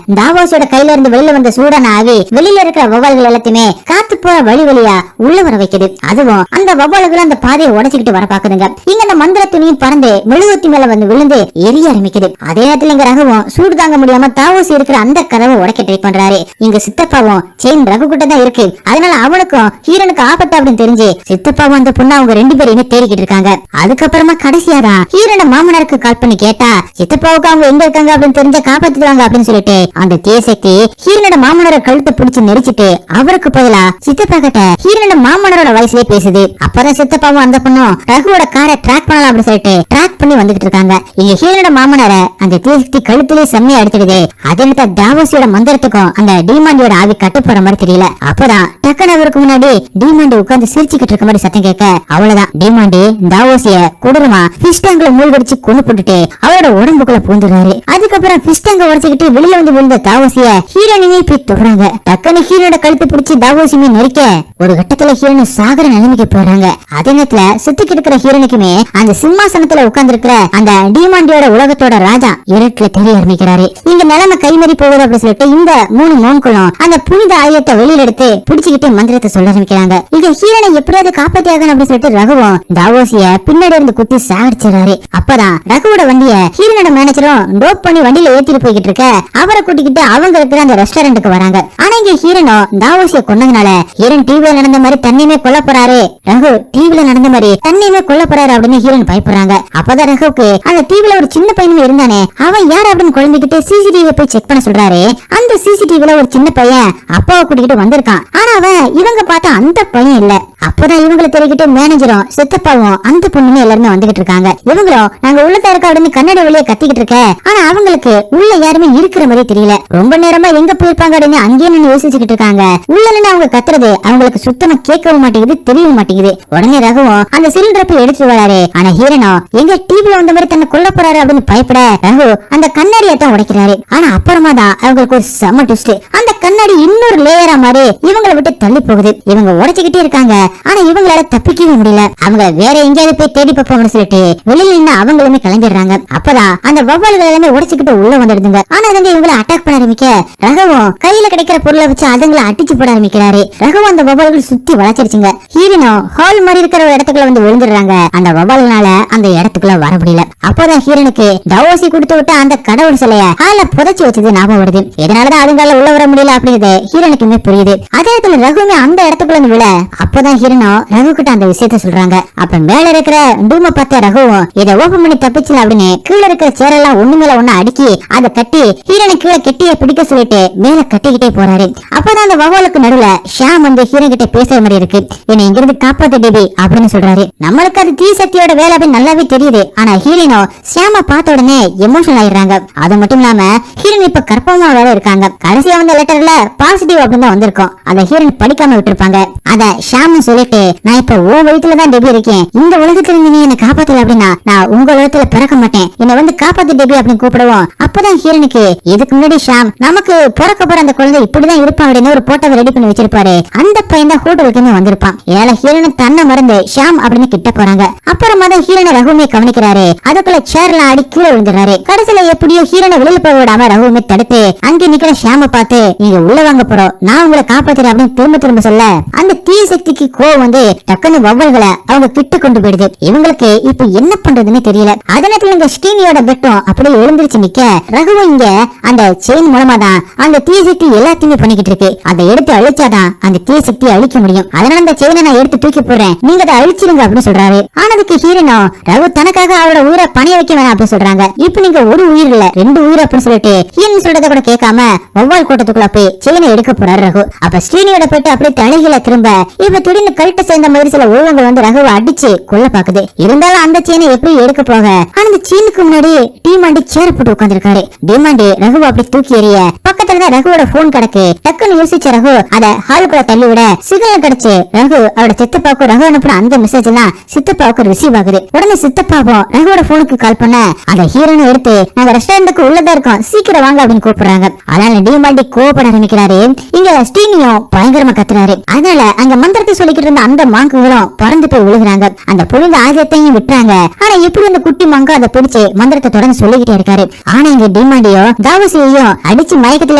தாவோசியோட கையில இருந்து வெளியில வந்த சூடான ஆவி வெளியில இருக்கிற வவ்வால்கள் எல்லாத்தையுமே காத்து போற வழி வழியா உள்ள வர வைக்குது. அதுவும் அந்த வவ்வால்கள் அந்த பாதையை உடைச்சுக்கிட்டு வர பாக்குதுங்க. இங்க அந்த மந்திர துணியும் பறந்து மெழுகுவத்தி மேல வந்து விழுந்து எரிய ஆரம்பிக்குது. அதே நேரத்துல இங்க ரகுவும் சூடு தாங்க முடியாம தாவோசி இருக்கிற அந்த கதவை உடைக்க ட்ரை பண்றாரு. இங்க சித்தப்பாவும் செயின் ரகு கிட்ட தான் இருக்கு. அதனால அவனுக்கும் ஹீரோனுக்கு ஆபத்து அப்படின்னு தெரிஞ்சு சித்தப்பாவும் அந்த பொண்ணு அவங்க 2 பேரையுமே தேடிக்கிட்டு இருக்காங்க. அதுக்கப்புறமா கடைசியாதான் ஹீரோட மாமனாருக்கு கால் பண்ணி கேட்டா சித்தப்பாவுக்கு அவங்க எங்க இருக்காங்க அப்படின்னு தெரிஞ்ச காப்பாத்துவாங்க அப்படின்னு சொல்லிட்டு அந்த தேசக்தி ஹீரோட மாமனார கழுத்தை பிடிச்சு நெரிச்சிட்டு அவருக்கு பதிலா சித்தப்பா கிட்ட ஹீரோட மாமனாரோட வயசுலயே பேசுது. அப்பதான் சித்தப்பாவும் அந்த பொண்ணும் ரகுவோட காரை ட்ராக் பண்ணலாம் அப்படின்னு சொல்லிட்டு ட்ராக் பண்ணி வந்துகிட்டு இருக்காங்க. இங்க ஹீரோட மாமனார அந்த தேசக்தி கழுத்திலே செம்மையா அடிச்சிடுது. அதே நேரத்துல தாவோசியோட மந்திரத்துக்கும் அந்த டிமாண்டியோட ஆவி கட்டு போற மாதிரி தெரியல. அப்பதான் டக்குனு அவருக்கு முன்னாடி டிமாண்டி உட்கார்ந்து சிரிச்சுக்கிட்டு இருக்க மாதிரி சத்தம் கேட்க அவ்வளவுதான் டிமாண்டி தாவோசிய கொடூரமா ஃபிஷ் டேங்க்ல மூழ்கடிச்சு கொண்டு போட்டுட்டு அவரோட உடம்புக்குள்ள பூந்துறாரு. அதுக்கப்புறம் ஃபிஷ் டேங்க உடைச்சுக்கிட்டு வெளியில வந்து விழுந்த தாவோசிய ஹீரோனிமே போய் தொடுறாங்க. டக்குன்னு ஹீரோட கழுத்து பிடிச்சி தாவோசியுமே நெரிக்க ஒரு கட்டத்துல ஹீரோனு சாகர நிலைமைக்கு போறாங்க. அதே நேரத்துல சுத்திக்கிட்டு இருக்கிற ஹீரோனுக்குமே அந்த சிம்மாசனத்துல உட்கார்ந்து இருக்கிற அந்த டிமாண்டியோட உலகத்தோட ராஜா இருட்டுல தெரிய ஆரம்பிக்கிறாரு. இங்க நிலைமை கைமறி போகுது அப்படின்னு சொல்லிட்டு இந்த 3 மோன்களும் அந்த புனித ஆயுதத்தை வெளியில எடுத்து பிடிச்சுக்கிட்டு மந்திரத்தை சொல்ல ஆரம்பிக்கிறாங்க. இங்க ஹீரோனை எப்படியாவது காப்பாத்தியாகணும் அப்படின்னு சொல்லிட்டு ரகுவும் தாவோசிய பின்னாடி இருந்து குத்தி சாகடிச்சிடறாரு. அப்பதான் ரகுவோட வண்டிய ஹீரோனோட மேனேஜரும் டோப் பண்ணி வண்டியில ஏத்திட்டு போய்கிட்டு இருக்க அவரை கூட்டிக்கிட்டு அவங்க இருக்கிற அந்த ரெஸ்டாரண்ட்டுக்கு வராங்க. ஆனா இங்க ஹீரோனோ தாவோசிய கொன்னதுனால ஹீரோன் டிவில நடந்த மாதிரி தண்ணியுமே கொல்ல போறாரு, ரகு டிவில நடந்த மாதிரி தண்ணியுமே கொல்ல போறாரு அப்படின்னு ஹீரோன் பயப்படுறாங்க. அப்பதான் ரகுவுக்கு அந்த டிவில ஒரு சின்ன பையனுமே இருந்தானே அவன் யார் அப்படின்னு குழம்பிக்கிட்டு சிசிடிவி போய் செக் பண்ண சொல்றாரு. அந்த சிசிடிவில ஒரு சின்ன பையன் அப்பாவை கூட்டிக்கிட்டு வந்திருக்கான். ஆனா அவன் இவங்க பார்த்தா அந்த பையன் இல்ல. அப்பதான் இவங்களை தெரிவிக்கிட்டு மேனேஜரும் சித்தப்பாவும் அந்த பொண்ணுமே எல்லாருமே வந்துகிட்டு இருக்காங்க. இவங்களும் நாங்க உள்ளதா இருக்க அப்படின்னு கண்ணாடி வெளியே கத்திக்கிட்டு இருக்க. ஆனா அவங்களுக்கு உள்ள யாருமே இருக்கிற மாதிரி தெரியல. ரொம்ப நேரமா எங்க போயிருப்பாங்க அப்படின்னு அங்கேயே நின்று யோசிச்சுக்கிட்டு இருக்காங்க. உள்ள நின்று அவங்க கத்துறது அவங்களுக்கு சுத்தமா கேட்கவும் மாட்டேங்குது, தெரியவும் மாட்டேங்குது. உடனே ரகுவும் அந்த சிலிண்டரை போய் எடுத்துட்டு வராரு. ஆனா ஹீரனோ எங்க டிவில வந்த மாதிரி தன்னை கொல்ல போறாரு அப்படின்னு பயப்பட ரகு அந்த கண்ணாடியை தான் உடைக்கிறாரு. ஆனா அப்புறமா தான் அவங்களுக்கு ஒரு செம ட்விஸ்ட். அந்த கண்ணாடி இன்னொரு லேயரா மாதிரி இவங்களை விட்டு தள்ளி போகுது. இவங்க உடைச்சுக்கிட்டே இருக்காங்க. ஆனா இவங்களால தப்பிக்கவே முடியல. அவங்க வேற எங்கேயாவது போய் தேடி பார்ப்போம்னு சொல்லிட்டு வெளியில நின்று அவங்களுமே கிளம்பிடுறாங்க. அப்பதான் அந்த வவ்வால்கள் எல்லாமே உடைச்சுக்கிட்டு உள்ள வந்துடுதுங்க. ஆனா அதுங்க இவங்களை அட்டாக் பண்ண ஆரம்பிக்க ரகுவும் கையில கிடைக்கிற பொருளை வச்சு அதுங்களை அடிச்சு போட ஆரம்பிக்கிறாரு. ரகுவும் அந்த வவ்வால்கள் சுத்தி வளைச்சிருச்சுங்க. ஹீரோனோ ஹால் மாதிரி இருக்கிற ஒரு இடத்துக்குள்ள வந்து விழுந்துடுறாங்க. அந்த வவ்வால்களால அந்த இடத்துக்குள்ள வர முடியல. அப்போதான் ஹீரோனுக்கு தாவோசி கொடுத்து விட்ட அந்த கடவுள் சிலைய ஹால புதைச்சு வச்சது ஞாபகம் வருது. இதனாலதான் அதுங்களால உள்ள வர முடியல அப்படிங்கிறது ஹீரோனுக்குமே புரியுது. அதே இடத்துல ரகுமே அந்த இடத்துக்குள்ள வந்து விழ அப்பதான் ஹீரோனோ ரகு கிட்ட அந்த விஷயத்த சொல்றாங்க. அப்ப மேல இருக்கிற டூம பார்த்த ரகுவும் இதை ஓபன் பண்ணி தப்பிச்சல அப்படின்னு கீழே இருக்கிற சேரெல்லாம் ஒண்ணு மேல ஒண்ணு அடுக்கி அதை கட்டி ஹீரோனை கீழே கெட்டிய பிடிக்க சொல்லிட்டு மேல கட்டிக்கிட்டே போறாரு. அப்பதான் அந்த வவ்வாலுக்கு நடுவுல ஷாம் வந்து ஹீரோன் கிட்ட பேசுற மாதிரி இருக்கு. என்னை இங்கிருந்து காப்பாத்து பேபி அப்படின்னு சொல்றாரு. நம்மளுக்கு அது தீ சக்தியோட வேலை அப்படின்னு நல்லாவே தெரியுது. ஆனா ஹீரோனோ ஷாம பார்த்த உடனே எமோஷனல் ஆயிடுறாங்க. அது மட்டும் இல்லாம ஹீரோன் இப்ப கற்பமா வேற இருக்காங்க. கடைசியா வந்த லெட்டர்ல பாசிட்டிவ் அப்படின்னு தான் வந்திருக்கும். அதை ஹீரோன் படிக்காம விட்டுருப்பாங்க. அத ஷாம் சொல்லிட்டு நான் இப்ப ஓ வயிற்றுலதான் டெபி இருக்கேன். இந்த உலகத்துல இருந்து நீ என்ன காப்பாத்தல அப்படின்னா நான் உங்க உலகத்துல பிறக்க மாட்டேன். என்ன வந்து காப்பாத்து டெபி அப்படின்னு கூப்பிடுவோம். அப்பதான் ஹீரோனுக்கு இதுக்கு முன்னாடி ஷாம் நமக்கு பிறக்க போற அந்த குழந்தை இப்படிதான் இருப்பான் அப்படின்னு ஒரு போட்டோவை ரெடி பண்ணி வச்சிருப்பாரு. அந்த பையன் தான் ஹோட்டலுக்குமே வந்திருப்பான். ஏன்னா ஹீரோனை தன்னை மறந்து ஷாம் அப்படின்னு கிட்ட போறாங்க. அப்புறமா தான் ஹீரோனை ரகுமே கவனிக்கிறாரு. அதுக்குள்ள சேர்ல அடி கீழே விழுந்துறாரு. கடைசியில எப்படியோ ஹீரோனை வெளியில போக விடாம ரகுமே தடுத்து அங்கே நிக்கிற ஷாம பார்த்து நீங்க உள்ள வாங்க போறோம், நான் உங்களை காப்பாத்துறேன் அப்படின்னு திரும்ப திரும்ப சொல்ல அந்த தீய சக்திக்கு கோவம் வந்து டக்குன்னு வவ்வால்களை அவங்க கிட்ட கொண்டு போயிடுது. இவங்களுக்கு இப்ப என்ன பண்றதுன்னு தெரியல. அதனால இந்த ஸ்டீனியோட பெட்டும் அப்படியே எழுந்திருச்சு நிக்க ரகுவும் இங்க அந்த செயின் மூலமா தான் அந்த தீய சக்தி எல்லாத்தையுமே பண்ணிக்கிட்டு இருக்கு. அதை எடுத்து அழிச்சாதான் அந்த தீய சக்தியை அழிக்க முடியும். அதனால அந்த செயினை நான் எடுத்து தூக்கி போடுறேன், நீங்க அதை அழிச்சிருங்க அப்படின்னு சொல்றாரு. ஆனதுக்கு ஹீரோனோ ரகு தனக்காக அவரோட உயிரை பணிய வைக்க வேணாம் அப்படின்னு சொல்றாங்க. இப்ப நீங்க ஒரு உயிர் இல்ல 2 உயிர் அப்படின்னு சொல்லிட்டு ஹீரோன் சொல்றத கூட கேட்காம வவ்வால் கூட்டத்துக்குள்ள போய் செயினை எடுக்க போறாரு ரகு. அப்ப ஸ்டீனியோட போயிட்டு அப்படியே தலைகளை திரும்ப இப்ப திடீர்னு கழுட்ட சேர்ந்த மாதிரி சில உருவங்கள் வந்து ரகுவை அடிச்சு கொல்ல பாக்குது. இருந்தாலும் அந்த செயினை எப்படி எடுக்க போக அந்த செயினுக்கு முன்னாடி டிமாண்டி சேர போட்டு உட்கார்ந்திருக்காரு. டிமாண்டி ரகுவை அப்படி தூக்கி எறிய பக்கத்துலதான் ரகுவோட போன் கிடக்கு. டக்குன்னு யோசிச்ச ரகு அதை ஹாலுக்குள்ள தள்ளி விட சிக்னல் கிடைச்சு ரகு அவரோட சித்தப்பாவுக்கு ரகு அனுப்புற அந்த மெசேஜ் எல்லாம் சித்தப்பாவுக்கு ரிசீவ் ஆகுது. உடனே சித்தப்பாவும் ரகுவோட போனுக்கு கால் பண்ண அதை ஹீரோனை எடுத்து நாங்க ரெஸ்டாரண்ட்டுக்கு உள்ளதா இருக்கோம், சீக்கிரம் வாங்க அப்படின்னு கூப்பிடுறாங்க. அதனால டிமாண்டி கோவப்பட ஆரம்பிக்கிறாரு. இங்க ஸ்டீனியும் பயங்கரமா கத்துறாரு. அதனால அங்க மந்திரத்தை சொல்லிக்கிட்டு இருந்த அந்த மாங்குகளும் பறந்து போய் விழுகிறாங்க. அந்த புனித ஆயுதத்தையும் விட்டுறாங்க. ஆனா எப்படி அந்த குட்டி மாங்கு அதை பிடிச்சு மந்திரத்தை தொடர்ந்து சொல்லிக்கிட்டே இருக்காரு. ஆனா இங்க டிமாண்டியோ தாவசியையும் அடிச்சு மயக்கத்துல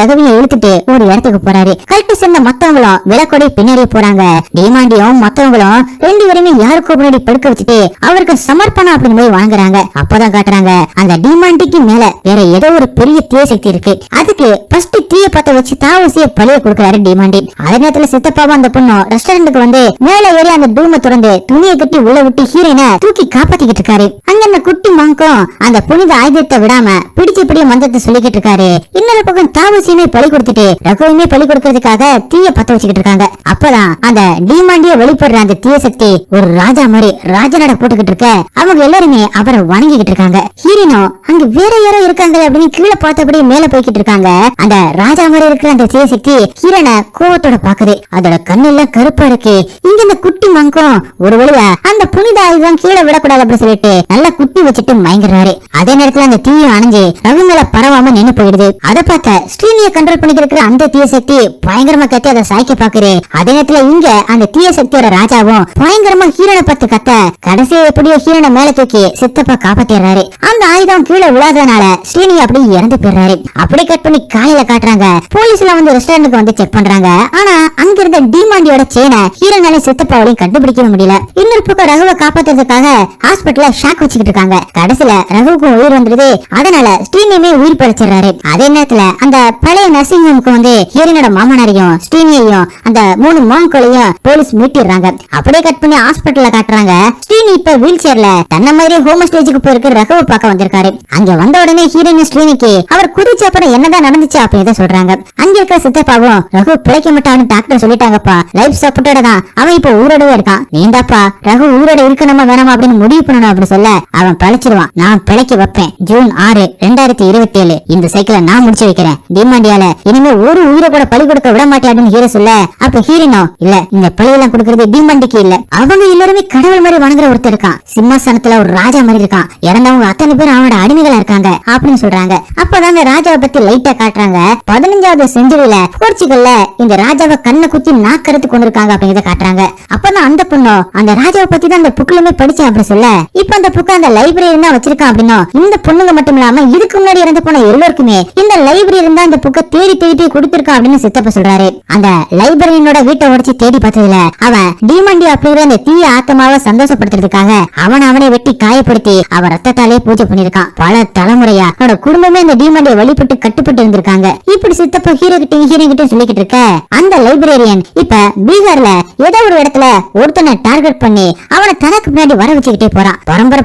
ரகவியை இழுத்துட்டு ஒரு இடத்துக்கு போறாரு. கல்ட்டு சேர்ந்த மத்தவங்களும் விளக்கோட பின்னாடியே போறாங்க. டிமாண்டியும் மத்தவங்களும் 2 பேருமே யாருக்கோ முன்னாடி படுக்க வச்சுட்டு அவருக்கு சமர்ப்பணம் அப்படின்னு போய் வாங்குறாங்க. அப்பதான் காட்டுறாங்க அந்த டிமாண்டிக்கு மேல வேற ஏதோ ஒரு பெரிய தீய சக்தி இருக்கு. அதுக்கு ஃபர்ஸ்ட் தீய பத்த வச்சு தாவசிய பழிய கொடுக்கறாரு டிமாண்டி. அதே நேரத்துல சித்தப்பாவும் அந்த பொண்ணும் ரெஸ்டாரண்ட்டுக்கு வந்து மேல ஏறி அந்த டூமை திறந்து துணியை கட்டி உள்ள விட்டு ஹீரோனை தூக்கி காப்பாத்திக்கிட்டு இருக்காரு. அங்க அந்த குட்டி மாங்கும் அந்த புனித ஆயுதத்தை விடாம பிடிச்சு மந்திரத்தை சொல்லிக்கிட்டு இருக்காரு. இன்னொரு பக்கம் வாவுசியுமே பலி கொடுத்துட்டு ரகுவையுமே பலி கொடுக்கறதுக்காக தீய பத்த வச்சுக்கிட்டு இருக்காங்க. அப்பதான் அந்த டிமாண்டிய வெளிப்படுற அந்த தீய சக்தி ஒரு ராஜா மாதிரி ராஜனோட போட்டுக்கிட்டு இருக்க அவங்க எல்லாருமே அவரை வணங்கிக்கிட்டு இருக்காங்க. ஹீரோனோ அங்க வேற யாரோ இருக்காங்க அப்படின்னு கீழே பார்த்தபடி மேல போய்கிட்டு இருக்காங்க. அந்த ராஜா மாதிரி இருக்கிற அந்த தீய சக்தி ஹீரோனை கோவத்தோட பாக்குது. அதோட கண்ணெல்லாம் கருப்பா இருக்கு. இங்க இந்த குட்டி மங்கம் ஒரு வழியா அந்த புனித ஆயுதம் கீழே விடக்கூடாது அப்படின்னு சொல்லிட்டு நல்லா குட்டி வச்சுட்டு மயங்குறாரு. அதே நேரத்துல அந்த தீயும் அணைஞ்சு ரகு மேல பரவாம நின்னு போயிடுது. அதை பார்த்த ஸ்ரீனிய கண்ட்ரோல் பண்ணிட்டு இருக்கிற அந்த தீய சக்தி பயங்கரமா கத்தி அதை சாய்க்க பாக்குறேன். அதே நேரத்துல இங்க அந்த தீய சக்தியோட ராஜாவும் பயங்கரமா ஹீரோனை பார்த்து கத்த கடைசியா எப்படியோ ஹீரோனை மேல தூக்கி சித்தப்பா காப்பாத்திடுறாரு. அந்த ஆயுதம் கீழே விழாதனால ஸ்ரீனி அப்படி இறந்து போயிடுறாரு. அப்படி கட் பண்ணி காலையில காட்டுறாங்க. போலீஸ்ல வந்து ரெஸ்டாரண்ட்டுக்கு வந்து செக் பண்றாங்க. ஆனா அங்க இருந்த டிமாண்டியோட செயினை ஹீரோனால சித்தப்பாவையும் கண்டுபிடிக்க முடியல. இன்னொரு பக்கம் ரகுவை காப்பாத்துறதுக்காக ஹாஸ்பிட்டல்ல ஷாக் வச்சுக்கிட்டு இருக்காங்க. கடைசியில ரகுவுக்கு உயிர் வந்துருது. அதனால ஸ்ரீனியுமே உயிர் பழிச்சிடறாரு. அதே நேரத்துல அந்த பழைய நர்சிங் ஹோமுக்கு வந்து ஹீரோனோட மாமனாரையும் ஸ்ரீனியையும் அந்த 3 மாங்களையும் போலீஸ் மீட்டிடுறாங்க. அப்படியே கட் பண்ணி ஹாஸ்பிட்டல்ல காட்டுறாங்க. ஸ்ரீனி இப்ப வீல் சேர்ல தன்ன மாதிரி ஹோம் ஸ்டேஜுக்கு போயிருக்க ரகுவை பார்க்க வந்திருக்காரு. அங்க வந்த உடனே ஹீரோயின் ஸ்ரீனிக்கு அவர் குதிச்ச அப்புறம் என்னதான் நடந்துச்சு அப்படின்னு சொல்றாங்க. அங்க இருக்கிற சித்தப்பாவும் ரகு பிழைக்க மாட்டான்னு டாக்டர் சொல்லிட்டாங்கப்பா, லைஃப் சப்போர்ட்டோட தான் அவன் இப்ப ஊரோடவே இருக்கான். நீந்தாப்பா ரகு ஊரோட இருக்கணுமா வேணாமா அப்படின்னு முடிவு பண்ணணும் அப்படின்னு சொல்ல அவன் பழைச்சிருவான். நான் பிழைக்க வைப்பேன். ஜூன் 6, 2027 இந்த சைக்கிளை நான் முடிச்சு வைக்கிறேன். டிமாண்டியால இனிமே ஒரு உயிரை கூட பலி கொடுக்க விட மாட்டேன்னு ஹீரோ சொல்ல அப்ப ஹீரோனோ இல்ல இந்த பழியெல்லாம் கொடுக்கறது டிமாண்டிக்கு இல்ல, அவங்க எல்லாருமே கடவுள் மாதிரி வணங்குற ஒருத்தர் இருக்கான். சிம்மாசனத்துல ஒரு ராஜா மாதிரி இருக்கான். இறந்தவங்க அத்தனை பேர் அவனோட அடிமைகளா இருக்காங்க அப்படின்னு சொல்றாங்க. அப்பதான் ராஜாவை பத்தி லைட்டா காட்டுறாங்க. 15வது செஞ்சுரியில போர்ச்சுகல்ல இந்த ராஜாவை கண்ணை குத்தி நாக்கறுத்து கொண்டிருக்காங்க அப்படிங்கறத காட்டுறாங்க. அப்பதான் அந்த பொண்ணு அந்த ராஜாவை பத்தி தான் அந்த புக்லுமே படிச்சேன் அப்படின்னு சொல்ல இப்ப அந்த புக்க அந்த லைப்ரரி தான் வச்சிருக்கான் அப்படின்னா இந்த பொண்ணுங்க மட்டும் இல்லாம இதுக்கு முன்னாடி இறந்து போன எல்லாருக்குமே இந்த லைப்ரரி இருந்தா அந்த புக்க தேடி தேடி கொடுத்திருக்கான் அப்படின்னு சித்தப்பா சொல்றாரு. அந்த லைப்ரரியனோட வீட்டை உடைச்சு தேடி பார்த்ததுல அவன் டிமாண்டி அப்படிங்கிற அந்த தீய ஆத்மாவை சந்தோஷப்படுத்துறதுக்காக அவனை வெட்டி காயப்படுத்தி அவன் ரத்தத்தாலே பூஜை பண்ணிருக்கான். பல தலைமுறையா அவனோட குடும்பமே இந்த டிமாண்டியை வழிபட்டு கட்டுப்பட்டு இருந்திருக்காங்க. இப்படி சித்தப்பா ஹீரோ கிட்ட சொல்லிக்கிட்டு இருக்க அந்த லைப்ரரியன் இப்ப பீகார்ல ஏதோ ஒரு இடத்துல ஒருத்தனை டார்கெட் பண்ணி அவனை தனக்கு பின்னாடி வர வச்சுக்கிட்டே போறான்.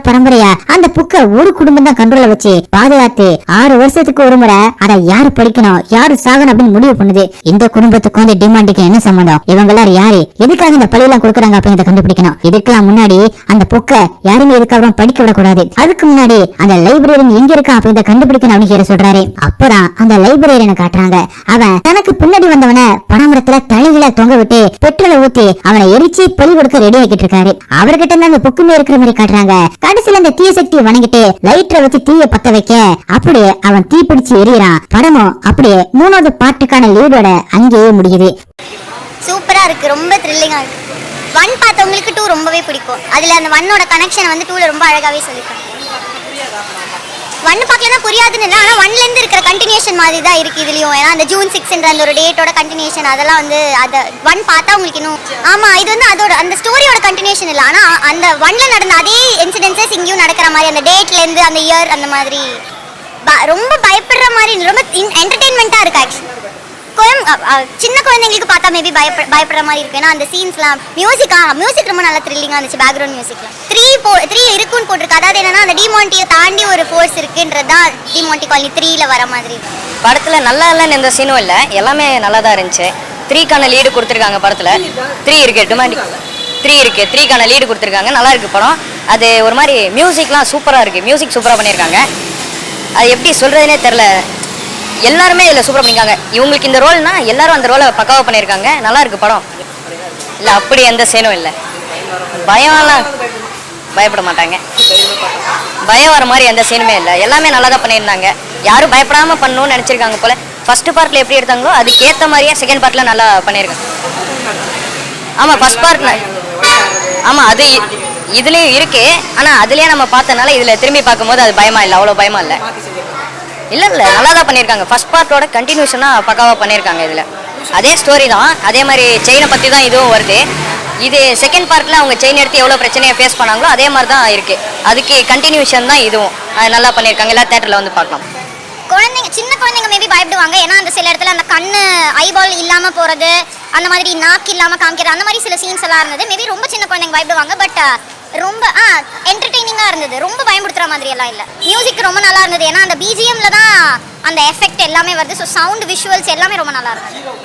பரம்பரையா அந்த புக்க ஒரு குடும்பம் தான் கண்ட்ரோல வச்சு பாதுகாத்து 6 வருஷத்துக்கு ஒரு முறை அதை யாரு படிக்கணும் யாரு சாகணும் அப்படின்னு முடிவு பண்ணுது. இந்த குடும்பத்துக்கு வந்து டிமாண்டிக்கு என்ன சம்பந்தம், இவங்க எல்லாரும் யாரு, எதுக்காக இந்த பழியெல்லாம் கொடுக்குறாங்க அப்படிங்கறத கண்டுபிடிக்கணும். இதுக்கெல்லாம் முன்னாடி அந்த புக்க யாருமே எதுக்காக படிக்க விடக்கூடாது. அதுக்கு முன்னாடி அந்த லைப்ரரியன் எங்க இருக்கா அப்படிங்கறத கண்டுபிடிக்கணும் அப்படின்னு சொல்றாரு. அப்பதான் அந்த லைப்ரரியனை காட்டுறாங்க. அவன் தனக்கு பின்னாடி வந்தவன பனமரத்துல தலைகளை தொங்க விட்டு பெட்ரோலை ஊத்தி அவனை எரிச்சு பலி கொடுக்க ரெடி ஆகிட்டு இருக்காரு. அவர்கிட்ட இருந்து அந்த புக்குமே இருக்கிற மாதிரி காட்டுறாங்க. கடைசியில அந்த தீய சக்தியை வணங்கிட்டு லைட்டரை வச்சு தீய பத்த வைக்க அப்படியே அவன் தீ பிடிச்சு எரியறான். படமும் அப்படியே 3வது பார்ட்டுக்கான லீடோட அங்கேயே முடியுது. சூப்பரா இருக்கு, ரொம்ப த்ரில்லிங்கா இருக்கு. 1 பார்த்தவங்களுக்கு 2 ரொம்பவே பிடிக்கும். அதுல அந்த 1ஓட கனெக்ஷன் வந்து 2ல ரொம்ப அழகாவே சொல்லிருக்காங்க. 1 பார்க்கலன்னா புரியாதுன்னு இல்லை, ஆனால் 1ல இருந்து இருக்கிற கண்டினியூஷன் மாதிரி தான் இருக்கு இதுலயும். ஏன்னா அந்த ஜூன் 6ன்ற அந்த ஒரு டேட்டோட கண்டினியூஷன் அதெல்லாம் வந்து அதை 1 பார்த்தா உங்களுக்கு இன்னும் ஆமா இது வந்து அதோட அந்த ஸ்டோரியோட கண்டினியூஷன் இல்லை. ஆனால் அந்த 1ல நடந்த அதே இன்சிடென்ட்ஸஸ் இங்கேயும் நடக்கிற மாதிரி அந்த டேட்ல இருந்து அந்த இயர் அந்த மாதிரி ரொம்ப பயப்படுற மாதிரி ரொம்ப என்டர்டெயின்மெண்ட்டாக இருக்கு. ஆக்சுவலி சின்ன குழந்தைங்களுக்கு பார்த்தா மேபி பயப்படுற மாதிரி இருக்கு. ஏன்னா அந்த சீன்ஸ்லாம் மியூசிக் ரொம்ப நல்லா த்ரில்லிங்காக இருந்துச்சு. பேக்ரவுண்ட் மியூசிக்லாம் 3 இருக்குன்னு போட்டிருக்கு. அதாவது என்னன்னா அந்த டிமாண்டியை தாண்டி ஒரு ஃபோர்ஸ் இருக்குன்றது தான் டிமாண்டி காலனி 3ல வர மாதிரி. படத்தில் நல்லா இல்லைன்னு எந்த சீனும் இல்லை, எல்லாமே நல்லா தான் இருந்துச்சு. 3க்கான லீடு கொடுத்துருக்காங்க படத்தில். 3 இருக்கு, டிமாண்டி 3 இருக்கு, 3க்கான லீடு கொடுத்துருக்காங்க. நல்லா இருக்கு படம். அது ஒரு மாதிரி மியூசிக்லாம் சூப்பராக இருக்கு. மியூசிக் சூப்பராக பண்ணியிருக்காங்க. அது எப்படி சொல்றதுனே தெரில, எல்லாருமே இதில் சூப்பராக பண்ணியிருக்காங்க. இவங்களுக்கு இந்த ரோல்னா எல்லாரும் அந்த ரோலை பக்காவாக பண்ணியிருக்காங்க. நல்லா இருக்கு படம். இல்லை அப்படி எந்த சீனும் இல்லை. பயம்லாம் பயப்பட மாட்டாங்க. பயம் வர மாதிரி எந்த சீனுமே இல்லை. எல்லாமே நல்லா தான் பண்ணியிருந்தாங்க. யாரும் பயப்படாமல் பண்ணணும்னு நினச்சிருக்காங்க போல். ஃபர்ஸ்ட் பார்ட்டில் எப்படி எடுத்தாங்களோ அதுக்கேற்ற மாதிரியே செகண்ட் பார்ட்டில் நல்லா பண்ணியிருக்காங்க. ஆமாம் ஃபர்ஸ்ட் பார்ட்டில் ஆமாம் அது இதுலேயும் இருக்கு. ஆனால் அதுலேயே நம்ம பார்த்தனால இதில் திரும்பி பார்க்கும்போது அது பயமா இல்லை, அவ்வளோ பயமா இல்லை. இல்லை நல்லா தான் பண்ணியிருக்காங்க. ஃபர்ஸ்ட் பார்ட்டோட கண்டினியூஷனாக பக்காவாக பண்ணியிருக்காங்க. இதில் அதே ஸ்டோரி தான், அதே மாதிரி செயினை பற்றி தான் இதுவும் வருது. இது செகண்ட் பார்ட்டில் அவங்க செயின் எடுத்து எவ்வளோ பிரச்சனையை ஃபேஸ் பண்ணாங்களோ அதே மாதிரி தான் இருக்குது. அதுக்கு கண்டினியூஷன் தான் இதுவும். அது நல்லா பண்ணியிருக்காங்க. எல்லா தேட்டரில் வந்து பார்க்கலாம். சின்ன குழந்தைங்க மேபி பயப்படுவாங்க. ஏன்னா அந்த சில இடத்துல அந்த கண்ணு ஐபால் இல்லாமல் போகிறது, அந்த மாதிரி நாக்கு இல்லாமல் காமிக்கிறது, அந்த மாதிரி சில சீன்ஸ் எல்லாம் இருந்தது. மேபி ரொம்ப சின்ன குழந்தைங்க பயப்படுவாங்க. பட் ரொம்ப என்டர்டெய்னிங்காக இருந்தது. ரொம்ப பயமுடுத்துகிற மாதிரி எல்லாம் இல்லை. மியூசிக் ரொம்ப நல்லா இருந்தது. ஏன்னா அந்த பிஜிஎம்ல தான் அந்த எஃபெக்ட் எல்லாமே வருது. ஸோ சவுண்ட் விஷுவல்ஸ் எல்லாமே ரொம்ப நல்லா இருக்கும்.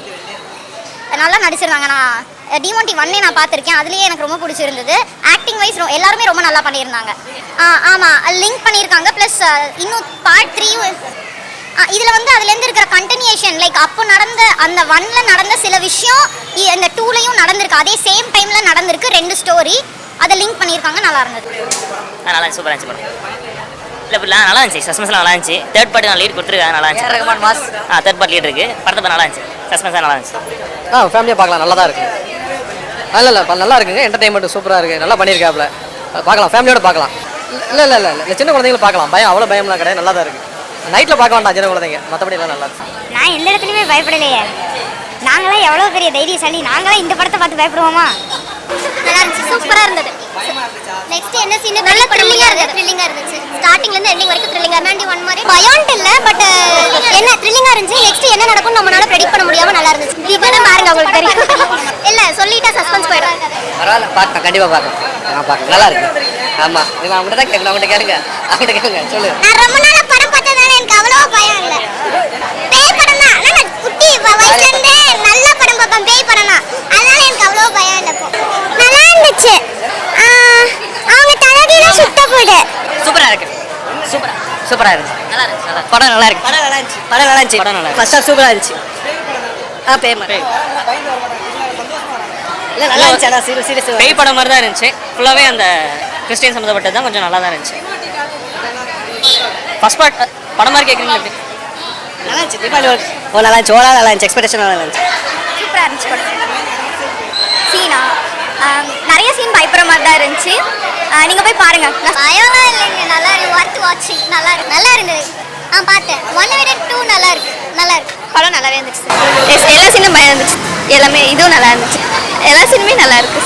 நல்லா நடிச்சிருந்தாங்க. நான் டிமாண்டி 1 நான் பார்த்துருக்கேன். அதுலேயே எனக்கு ரொம்ப பிடிச்சிருந்தது. ஆக்டிங் வைஸ் எல்லாருமே ரொம்ப நல்லா பண்ணியிருந்தாங்க. ஆமாம், லிங்க் பண்ணியிருக்காங்க. ப்ளஸ் இன்னும் பார்ட் 3 இதில் வந்து அதுலேருந்து இருக்கிற கண்டினியூஷன் லைக் அப்போ நடந்த அந்த 1ல் நடந்த சில விஷயம் இந்த 2லையும் நடந்திருக்கு. அதே சேம் டைமில் நடந்திருக்கு 2 ஸ்டோரி. அதை லிங்க் பண்ணியிருக்காங்க. நல்லா இருந்தது. நல்லா சூப்பராக இருந்துச்சு படம். இல்லை இப்படிலாம் நல்லா இருந்துச்சு. சஸ்பென்ஸ்லாம் நல்லா இருந்துச்சு. தேர்ட் பார்ட்டி நான் லீட் கொடுத்துருக்காங்க. நல்லா இருந்துச்சு. Rahman mass. Third part lead இருக்குது. படத்தை நல்லா இருந்துச்சு. சஸ்பென்ஸாக நல்லா இருந்துச்சு. ஃபேமிலியாக பார்க்கலாம். நல்லா தான் இருக்குது. இல்லை நல்லா இருக்குங்க. என்டர்டைன்மெண்ட் சூப்பராக இருக்குது. நல்லா பண்ணியிருக்காப்புல. பார்க்கலாம், ஃபேமிலியோட பார்க்கலாம். இல்லை சின்ன குழந்தைங்களும் பார்க்கலாம். பயம் அவ்வளோ பயம்லாம் கிடையாது. நல்லா தான் இருக்குது. நைட்டில் பார்க்க வேண்டாம் சின்ன குழந்தைங்க. மற்றபடி எல்லாம் நல்லா இருக்கு. நான் எந்த இடத்துலையுமே பயப்படலையே. நாங்களாம் எவ்வளோ பெரிய தைரியசாலி. நாங்களாம் இந்த படத்தை பார்த்து பயப்படுவோமா? நல்லா இருந்துச்சு. சூப்பராக இருந்தது. நெக்ஸ்ட் என்ன சீன்? நல்ல த்ரில்லிங்காக இருந்துச்சு. ஸ்டார்டிங்லேருந்து எண்டிங் வரைக்கும் த்ரில்லிங்காக. டிமாண்டி 1 மாதிரி பயான்ட் இல்லை, பட் என்ன த்ரில்லிங்காக இருந்துச்சு. நெக்ஸ்ட் என்ன நடக்கும் நம்மளால ப்ரெடிக்ட் பண்ண முடியாமல் நல்லா இருந்துச்சு. இப்போ பாருங்க உங்களுக்கு தெரியும். இல்லை சொல்லிட்டா சஸ்பென்ஸ் போயிடும். பரவாயில்ல, பார்க்கலாம், கண்டிப்பாக பார்க்கலாம். பார்க்கலாம், நல்லா இருக்கு. ஆமாம், நீங்கள் அவங்ககிட்ட தான் கேட்கணும். அவங்ககிட்ட கேளுங்க சொல்லு. நான் ரொம்ப நாளா படம் பார்த்ததால எனக்கு அவ்வளவா பயம் இல்லை. பேய் படம் தான். நான் குட்டி வயசுலேருந்தே நல்ல படம் பார்ப்பேன். பேய் படம் தான். அதனால எனக்கு அவ்வளவா பயம் இல்லை. நல்லா இருந்துச்சு. அவங்க தலைகீழ சுட்ட போடு. சூப்பராக இருக்கு. சூப்பராக இருந்துச்சு. நல்லா இருந்துச்சு. படம் நல்லா இருக்கு. படம் நல்லா இருந்துச்சு. ஃபர்ஸ்ட் ஹாஃப் சூப்பராக இருந்துச்சு. பேய் மாதிரி இல்லை, நல்லா இருந்துச்சு. ஆனால் சீரியஸ் பேய் படம் மாதிரி தான் இருந்துச்சு. ஃபுல்லாகவே அந்த கிறிஸ்டியன் சம்மந்தப்பட்டது தான். கொஞ்சம் நல்லா தான் இருந்துச்சு. ஃபர்ஸ்ட் பார்ட் படம் மாதிரி கேட்குறீங்களா? எப்படி நல்லா இருந்துச்சு. தீபாவளி நல்லா இருந்துச்சு. ஓவரால் நல்லா இருந்துச்சு. எக்ஸ்பெக்டேஷன் நல்லா இருந்துச்சு. சூப்பராக இருந்துச்சு படம். சீனா நிறைய சீன் பயப்படுற மாதிரி தான் இருந்துச்சு. நீங்கள் போய் பாருங்க. பயம்லாம் இல்லைங்க. நல்லா இருக்கு. ஒர்த் வாட்சிங். நல்லா இருந்தது. பார்த்தேன். 1 விட 2 நல்லா இருக்கு. படம் நல்லாவே இருந்துச்சு. எல்லா சீனும் பயம் இருந்துச்சு. எல்லாமே இதுவும் நல்லா இருந்துச்சு. எல்லா சீனுமே நல்லா இருக்கு.